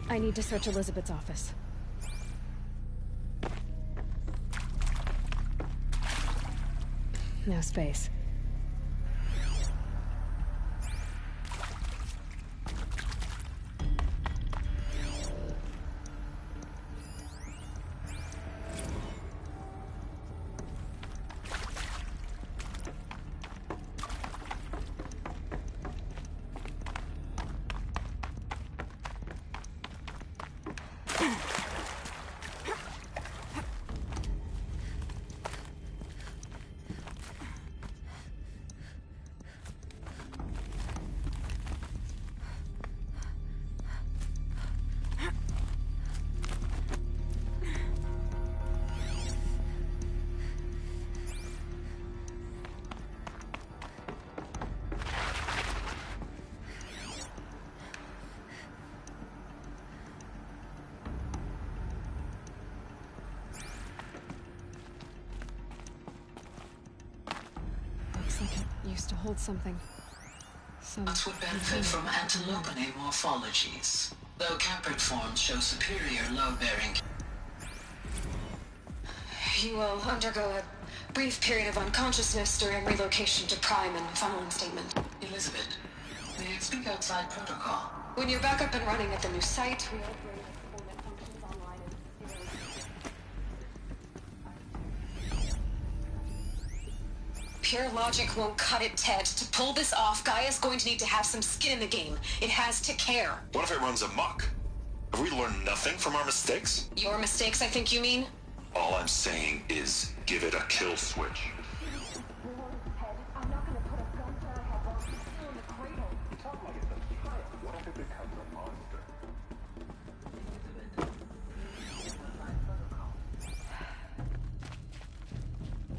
I need to search Elizabeth's office. No space. Used to hold something. That would benefit from antilopine morphologies, though caprid forms show superior load-bearing. You will undergo a brief period of unconsciousness during relocation to Prime and final instatement. Elizabeth, May I speak outside protocol? When you're back up and running at the new site, we upgrade performance functions online and pure logic won't cut it, Ted. To pull this off, Gaia's going to need to have some skin in the game. It has to care. What if it runs amok? Have we learned nothing from our mistakes? Your mistakes, I think you mean? All I'm saying is give it a kill switch.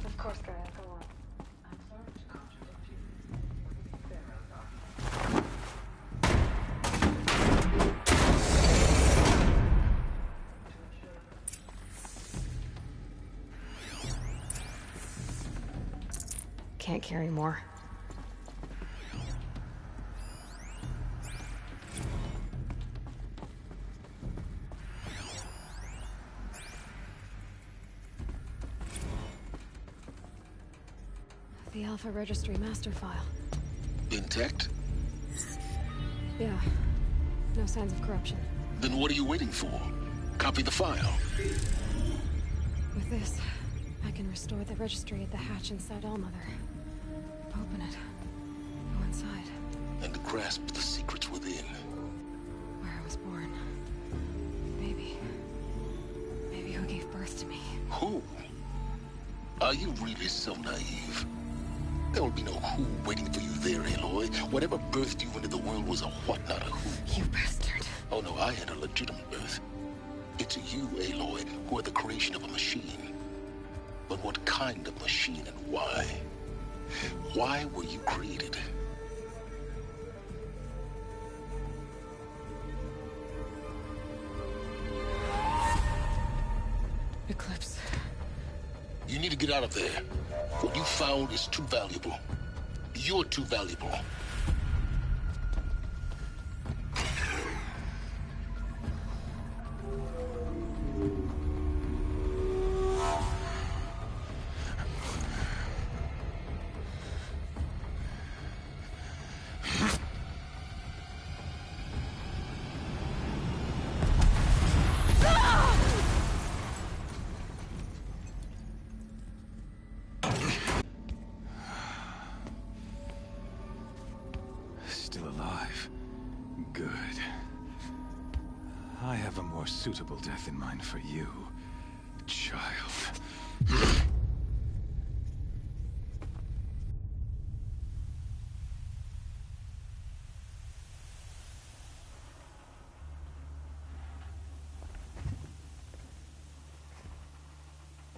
Of course, Gaia, go on. Can't carry more. The Alpha Registry master file. Intact? Yeah. No signs of corruption. Then what are you waiting for? Copy the file. With this, I can restore the registry at the hatch inside Allmother. Open it. Go inside. And grasp the secrets within. Where I was born. Maybe who gave birth to me. Who? Are you really so naive? There will be no who waiting for you there, Aloy. Whatever birthed you into the world was a what, not a who. You bastard. Oh no, I had a legitimate birth. It's you, Aloy, who are the creation of a machine. But what kind of machine and why? Why were you created? Eclipse. You need to get out of there. What you found is too valuable. You're too valuable. Still alive. Good. I have a more suitable death in mind for you, child.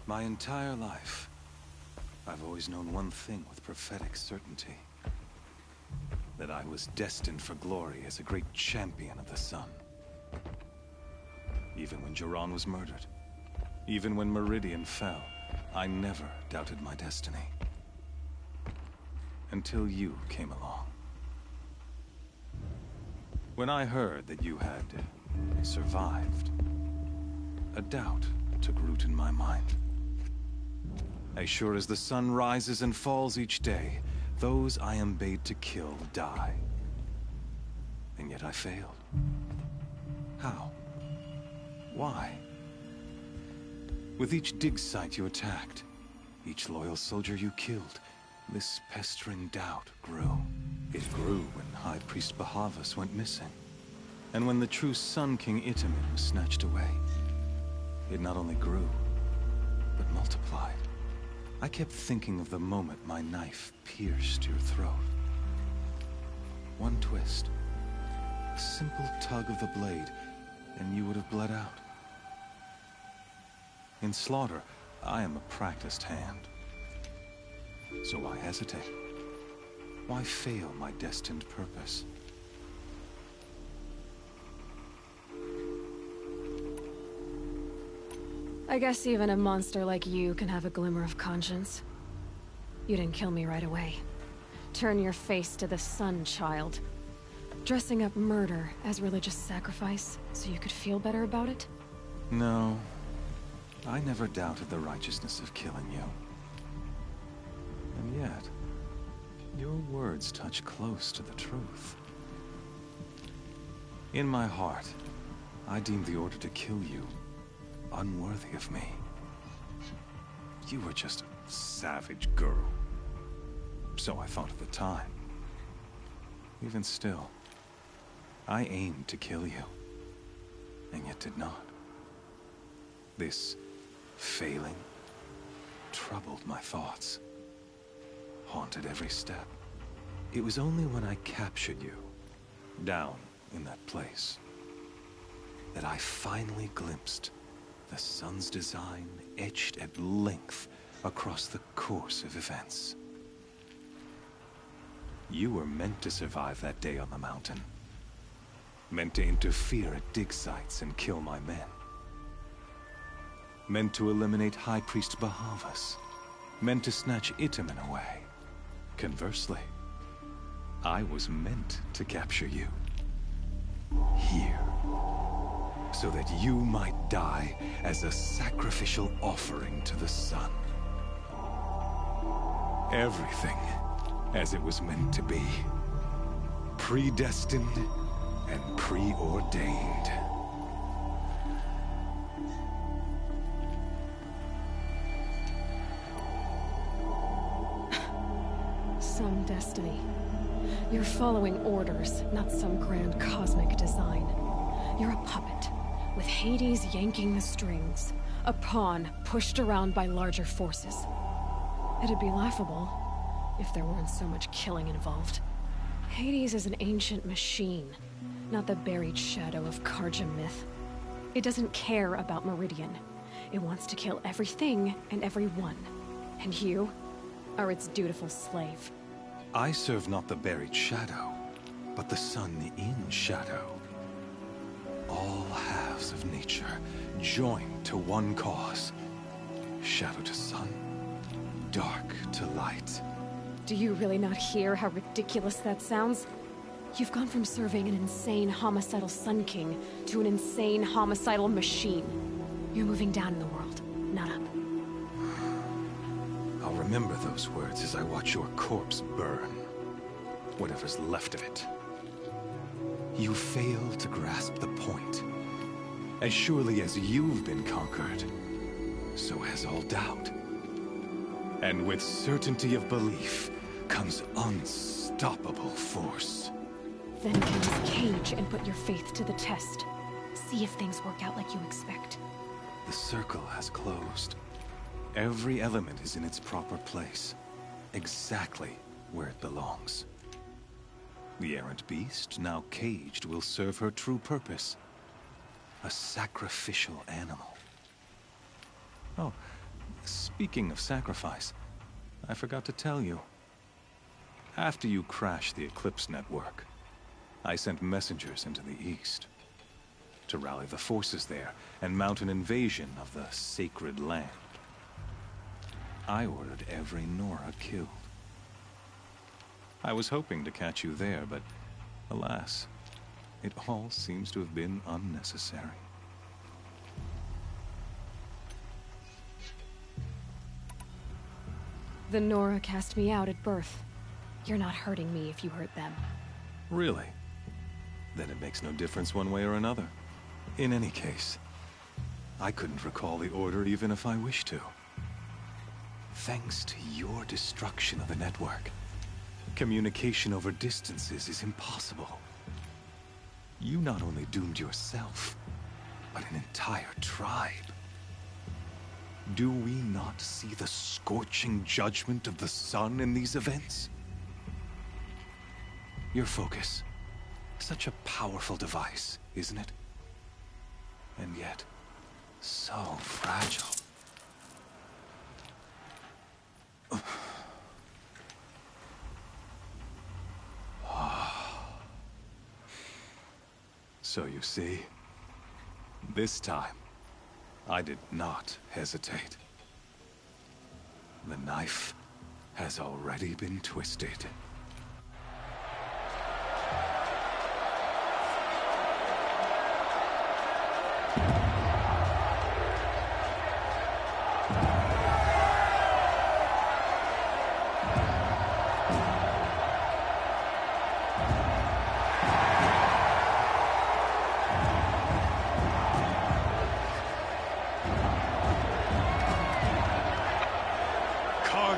My entire life, I've always known one thing with prophetic certainty. That I was destined for glory as a great champion of the sun. Even when Jiran was murdered, even when Meridian fell, I never doubted my destiny. Until you came along. When I heard that you had survived, a doubt took root in my mind. As sure as the sun rises and falls each day, those I am bade to kill die. And yet I failed. How? Why? With each dig site you attacked, each loyal soldier you killed, this pestering doubt grew. It grew when High Priest Bahavas went missing. And when the true Sun King Itamen was snatched away. It not only grew, but multiplied. I kept thinking of the moment my knife pierced your throat. One twist, a simple tug of the blade, and you would have bled out. In slaughter, I am a practiced hand. So why hesitate? Why fail my destined purpose? I guess even a monster like you can have a glimmer of conscience. You didn't kill me right away. Turn your face to the sun, child. Dressing up murder as religious sacrifice so you could feel better about it? No. I never doubted the righteousness of killing you. And yet, your words touch close to the truth. In my heart, I deemed the order to kill you unworthy of me. You were just a savage girl. So I thought at the time. Even still, I aimed to kill you, and yet did not. This failing troubled my thoughts, haunted every step. It was only when I captured you, down in that place, that I finally glimpsed the sun's design etched at length across the course of events. You were meant to survive that day on the mountain. Meant to interfere at dig sites and kill my men. Meant to eliminate High Priest Bahavas. Meant to snatch Itamen away. Conversely, I was meant to capture you. Here. So that you might die as a sacrificial offering to the sun. Everything as it was meant to be. Predestined and preordained. Some destiny. You're following orders, not some grand cosmic design. You're a puppet, with Hades yanking the strings. A pawn pushed around by larger forces. It'd be laughable if there weren't so much killing involved. Hades is an ancient machine, not the buried shadow of Karja myth. It doesn't care about Meridian. It wants to kill everything and everyone. And you are its dutiful slave. I serve not the buried shadow, but the sun in shadow. All halves of nature joined to one cause. Shadow to sun, dark to light. Do you really not hear how ridiculous that sounds? You've gone from serving an insane homicidal Sun King to an insane homicidal machine. You're moving down in the world, not up. I'll remember those words as I watch your corpse burn. Whatever's left of it. You fail to grasp the point. As surely as you've been conquered, so has all doubt. And with certainty of belief comes unstoppable force. Then get in this cage and put your faith to the test. See if things work out like you expect. The circle has closed. Every element is in its proper place. Exactly where it belongs. The errant beast, now caged, will serve her true purpose. A sacrificial animal. Oh, speaking of sacrifice, I forgot to tell you. After you crashed the Eclipse network, I sent messengers into the east to rally the forces there and mount an invasion of the sacred land. I ordered every Nora killed. I was hoping to catch you there, but alas, it all seems to have been unnecessary. The Nora cast me out at birth. You're not hurting me if you hurt them. Really? Then it makes no difference one way or another. In any case, I couldn't recall the order even if I wished to. Thanks to your destruction of the network, communication over distances is impossible. You not only doomed yourself, but an entire tribe. Do we not see the scorching judgment of the sun in these events? Your focus. Such a powerful device, isn't it? And yet, so fragile. So you see, this time, I did not hesitate. The knife has already been twisted.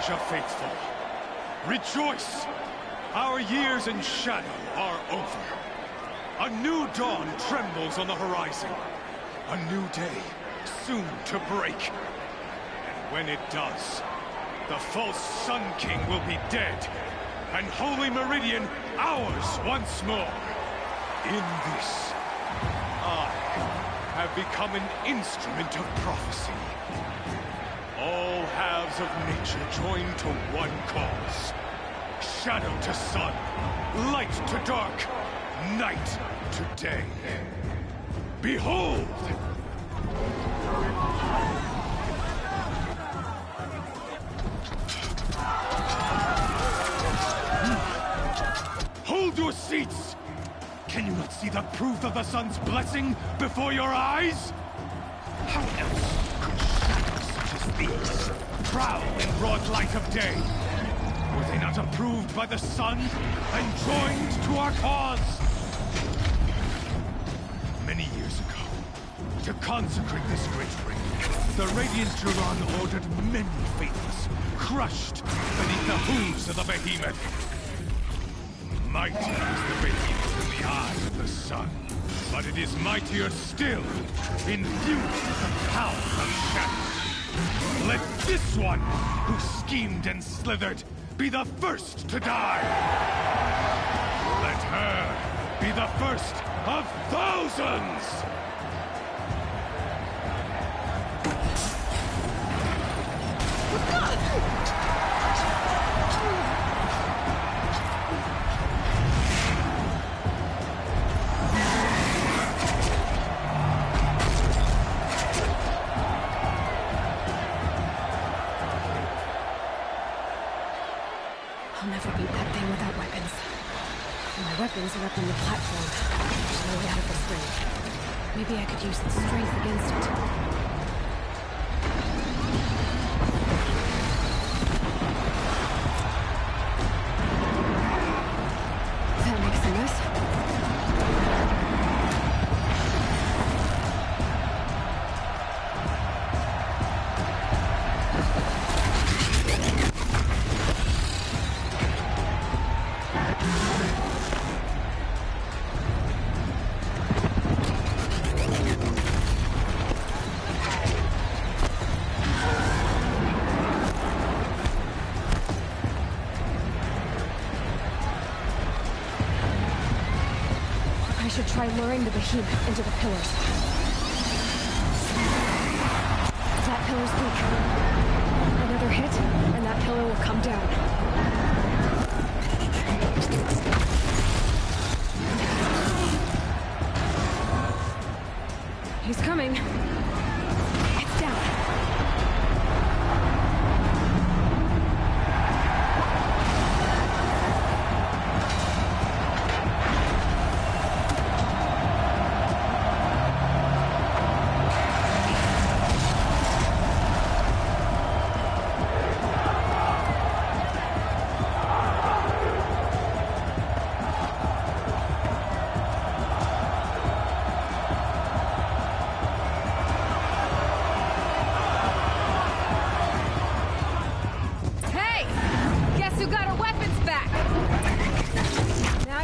Marja faithful, rejoice! Our years in shadow are over. A new dawn trembles on the horizon. A new day, soon to break. And when it does, the false Sun King will be dead, and Holy Meridian ours once more. In this, I have become an instrument of prophecy. All halves of nature join to one cause. Shadow to sun, light to dark, night to day. Behold! Hold your seats! Can you not see the proof of the sun's blessing before your eyes? How else could shadows such as these prowl in broad light of day? Were they not approved by the sun and joined to our cause? Many years ago, to consecrate this great ring, the Radiant Duran ordered many faithless, crushed beneath the hooves of the behemoth. Mighty is the behemoth in the eyes of the sun, but it is mightier still, infused with the power of shadow. Let this one, who schemed and slithered, be the first to die! Let her be the first of thousands! I'll never beat that thing without weapons. My weapons are up on the platform, slowly out of its range. Maybe I could use its strength against it. That makes a mess. I should try luring the behemoth into the pillars. That pillar's weak. Another hit, and that pillar will come down. He's coming. It's down.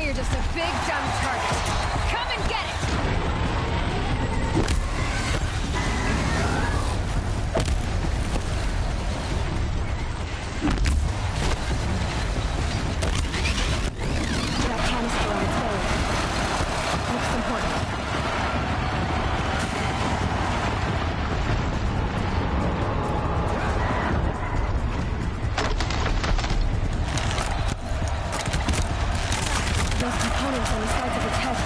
You're just a big dumb target. Come and get it! That canister on its belly. Looks important. Those components on the sides of its head,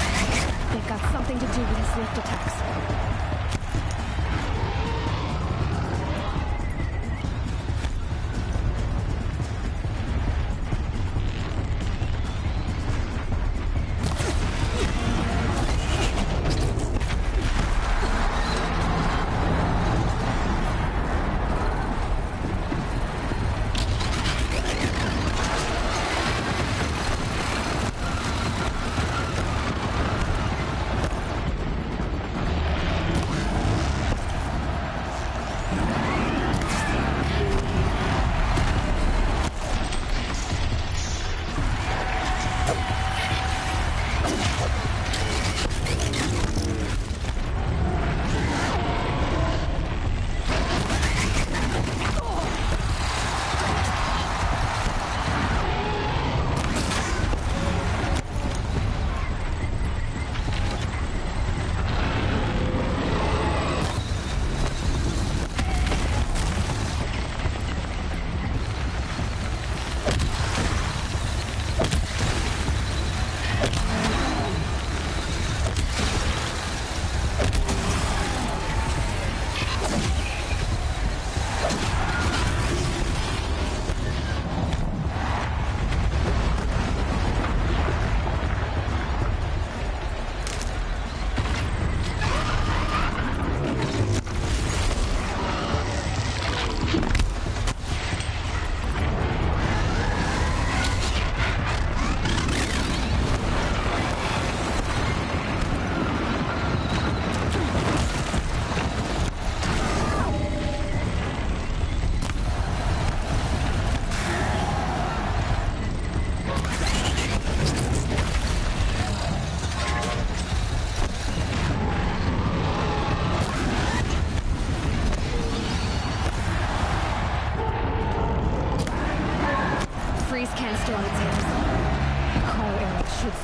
they've got something to do with his lift attacks.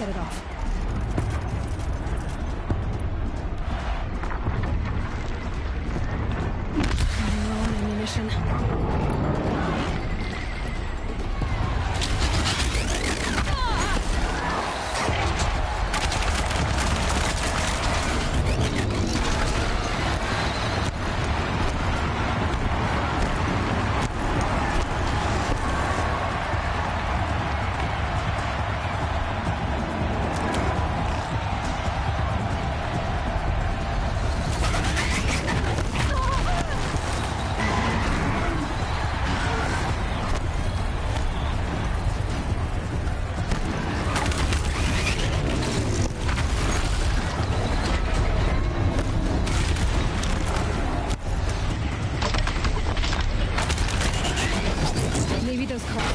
set it off. Running low on ammunition. Maybe those cars.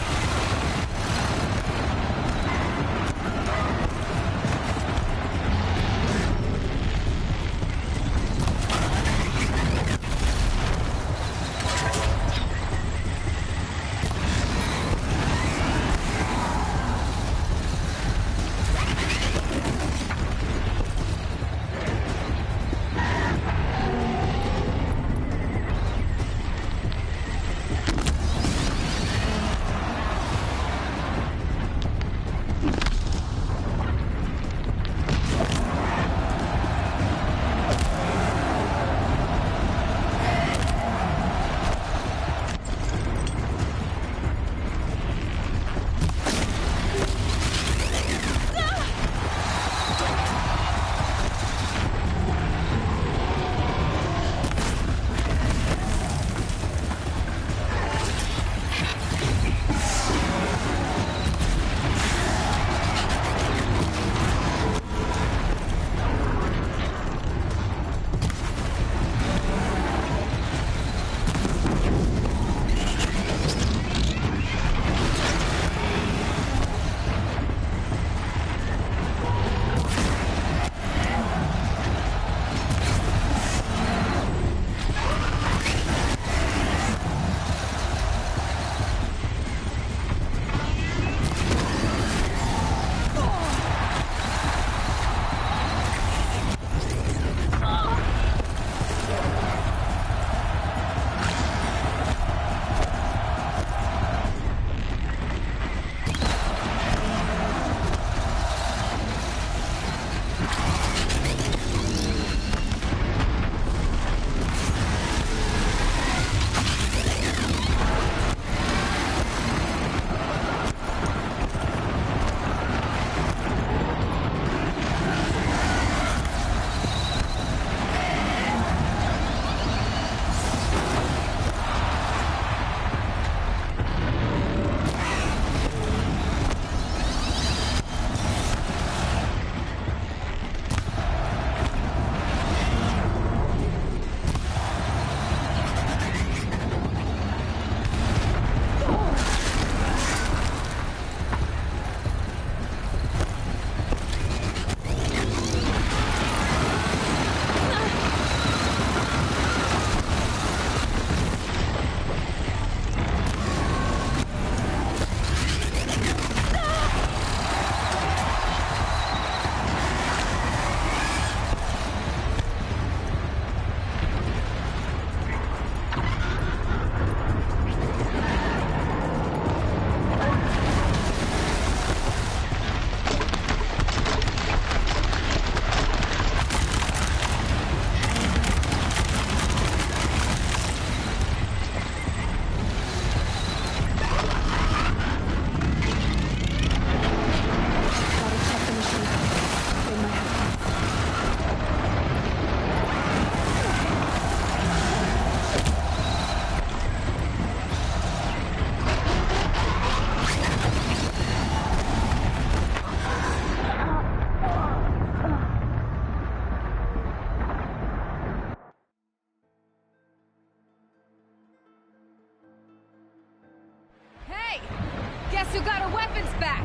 Guess who got her weapons back?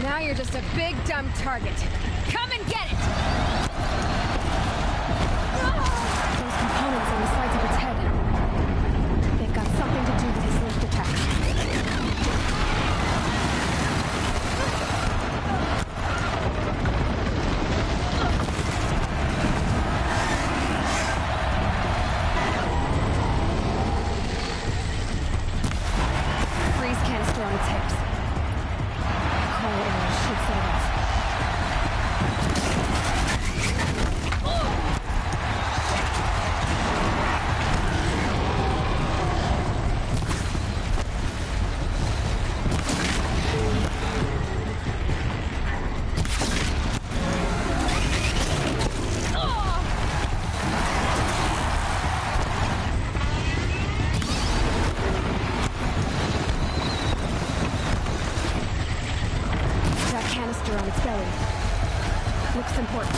Now you're just a big, dumb target. Come and get it! Those components on the sides of its head. They've got something to do with his lift attacks. Looks important.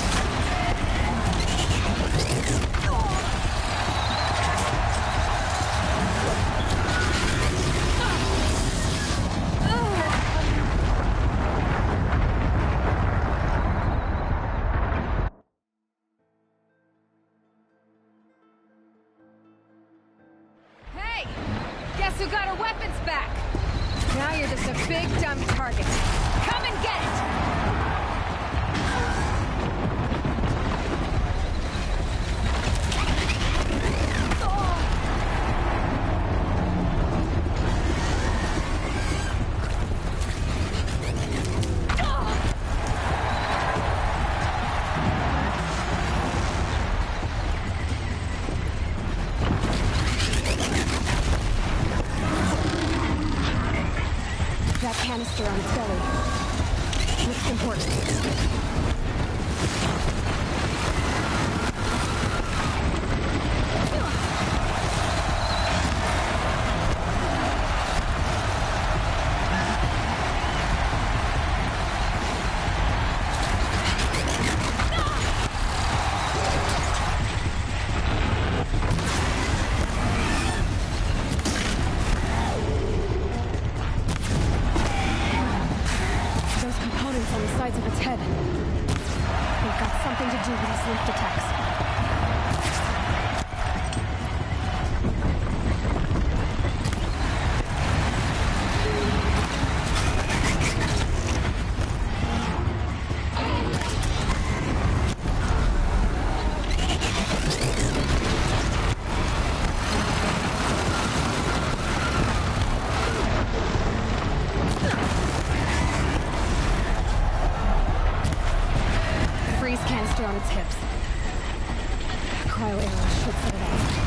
Hey! Guess who got her weapons back? Now you're just a big dumb target. Come and get it! That canister on its belly. Looks important. On the sides of its head. They've got something to do with these lift attacks. Freeze canister on its hips. Cryo arrow should set it off.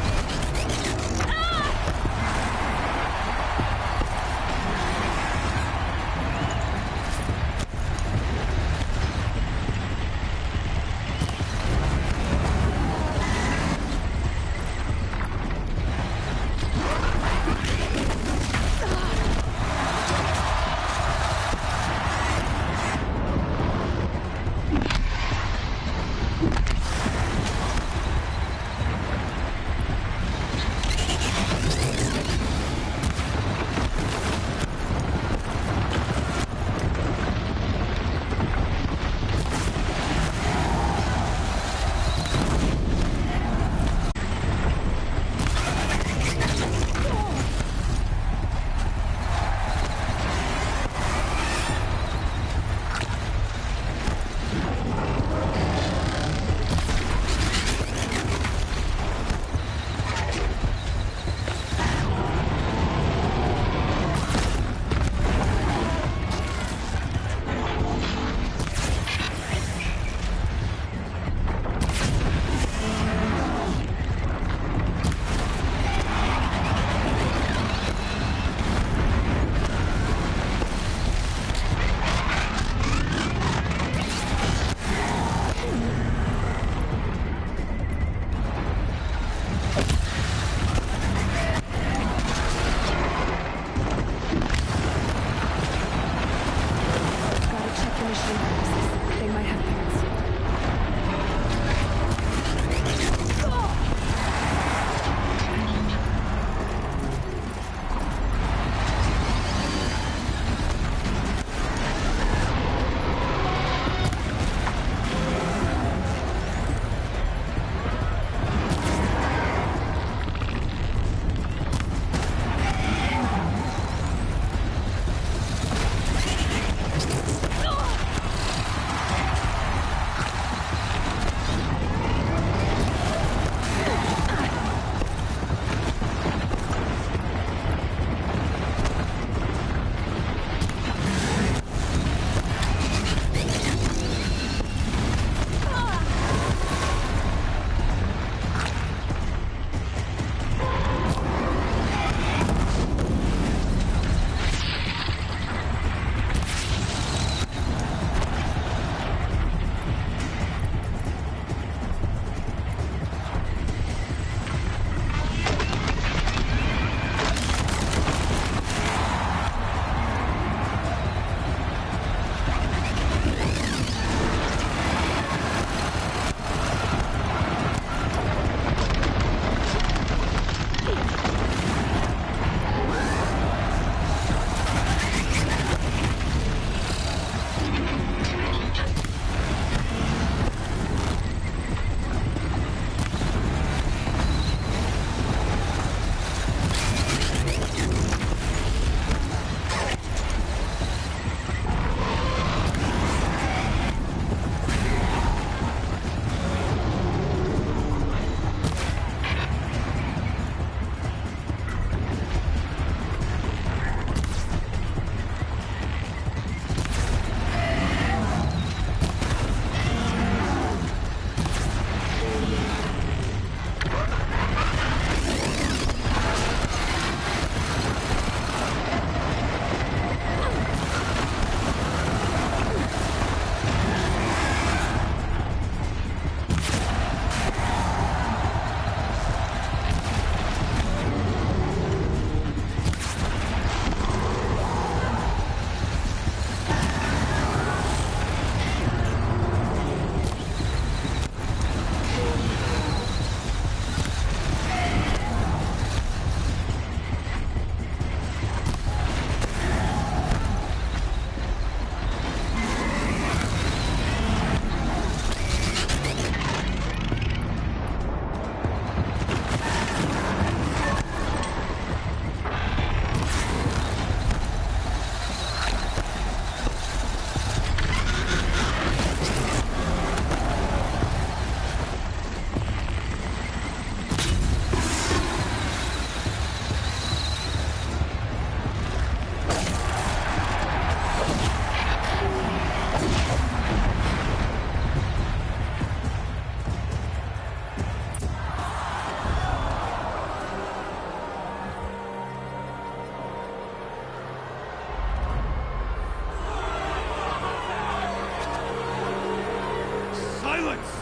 Silence!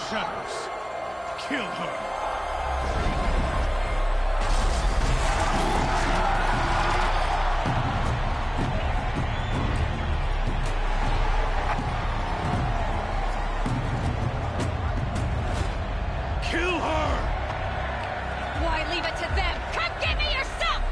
Shadows. Kill her! Kill her! Why leave it to them? Come get me yourself!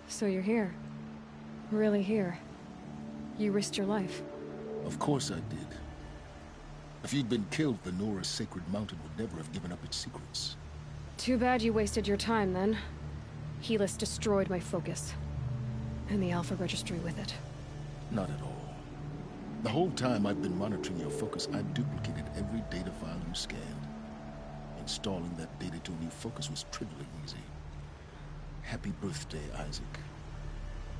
So you're here. Really here. You risked your life. Of course I did. If you'd been killed, the Nora's sacred mountain would never have given up its secrets. Too bad you wasted your time, then. Helis destroyed my focus. And the Alpha Registry with it. Not at all. The whole time I've been monitoring your focus, I've duplicated every data file you scanned. Installing that data to a new focus was trivially easy. Happy birthday, Isaac.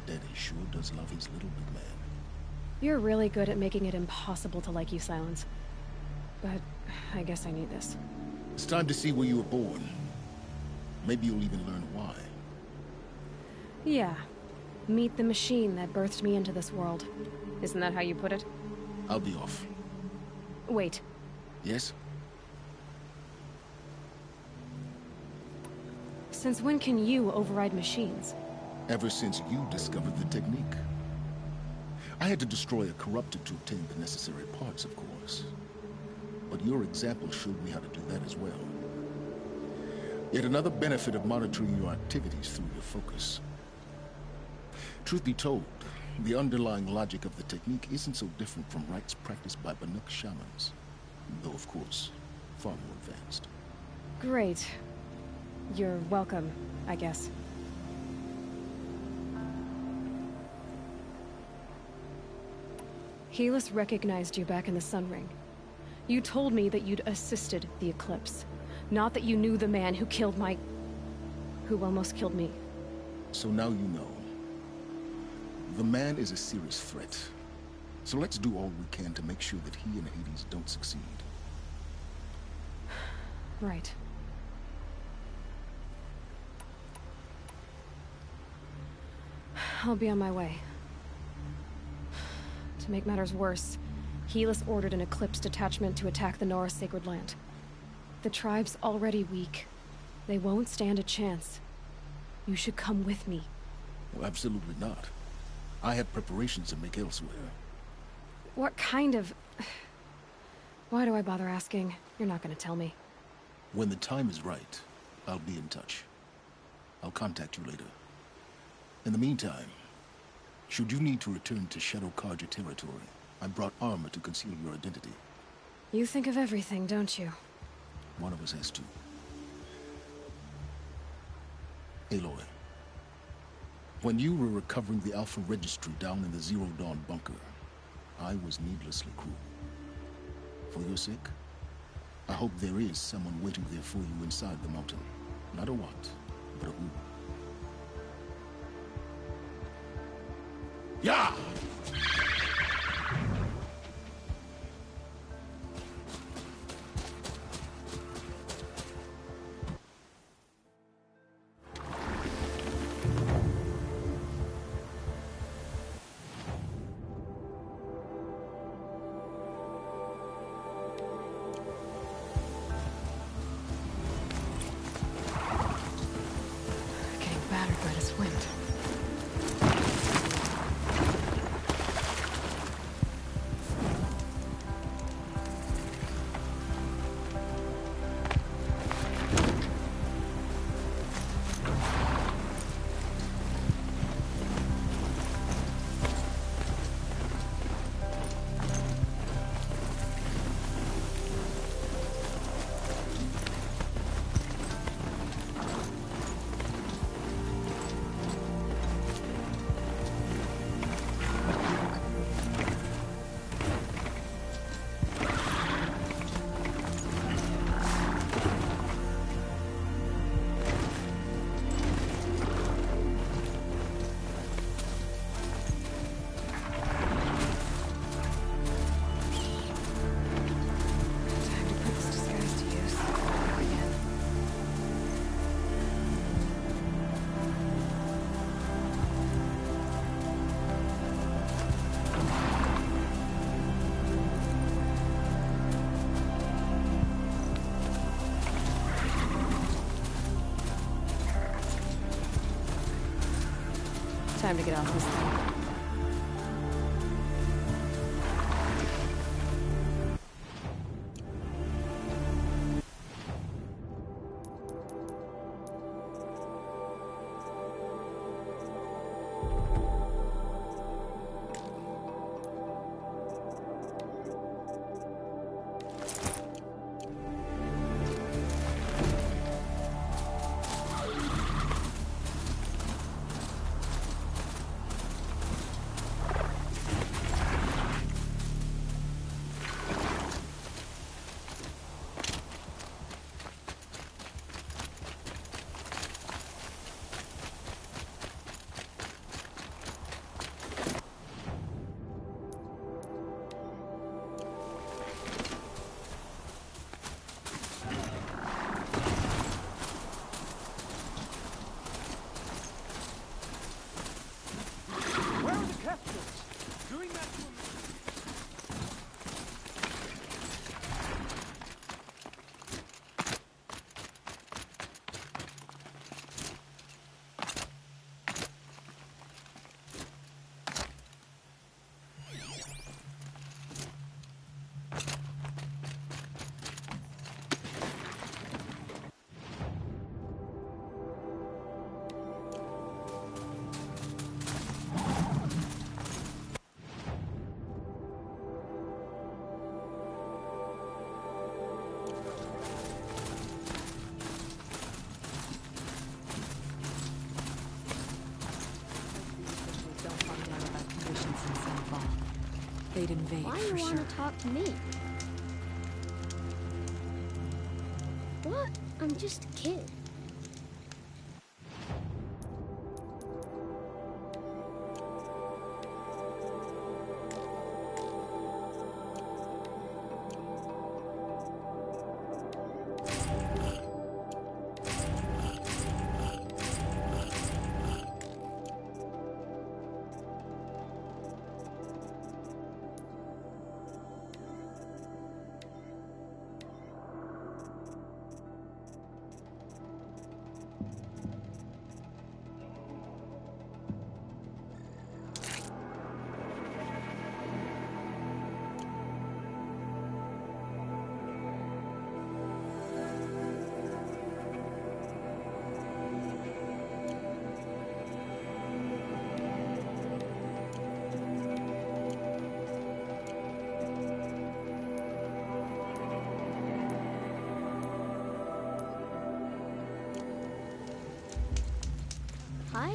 Daddy sure does love his little big man. You're really good at making it impossible to like you, Silence. But I guess I need this. It's time to see where you were born. Maybe you'll even learn why. Yeah. Meet the machine that birthed me into this world. Isn't that how you put it? I'll be off. Wait. Yes? Since when can you override machines? Ever since you discovered the technique. I had to destroy a corruptor to obtain the necessary parts, of course. But your example showed me how to do that as well. Yet another benefit of monitoring your activities through your focus. Truth be told, the underlying logic of the technique isn't so different from rites practiced by Banuk shamans. Though, of course, far more advanced. Great. You're welcome, I guess. Helis recognized you back in the Sun Ring. You told me that you'd assisted the Eclipse. Not that you knew the man who killed who almost killed me. So now you know. The man is a serious threat. So let's do all we can to make sure that he and Hades don't succeed. Right. I'll be on my way. To make matters worse, Helis ordered an Eclipse detachment to attack the Nora Sacred Land. The tribe's already weak. They won't stand a chance. You should come with me. Well, absolutely not. I have preparations to make elsewhere. What kind of... Why do I bother asking? You're not gonna tell me. When the time is right, I'll be in touch. I'll contact you later. In the meantime, should you need to return to Shadow Karja territory, I brought armor to conceal your identity. You think of everything, don't you? One of us has to. Aloy, when you were recovering the Alpha Registry down in the Zero Dawn bunker, I was needlessly cruel. For your sake, I hope there is someone waiting there for you inside the mountain. Not a what, but a who. Yeah! Time to get off this thing. They'd invade. Why you want to talk to me? What? I'm just a kid. Hi?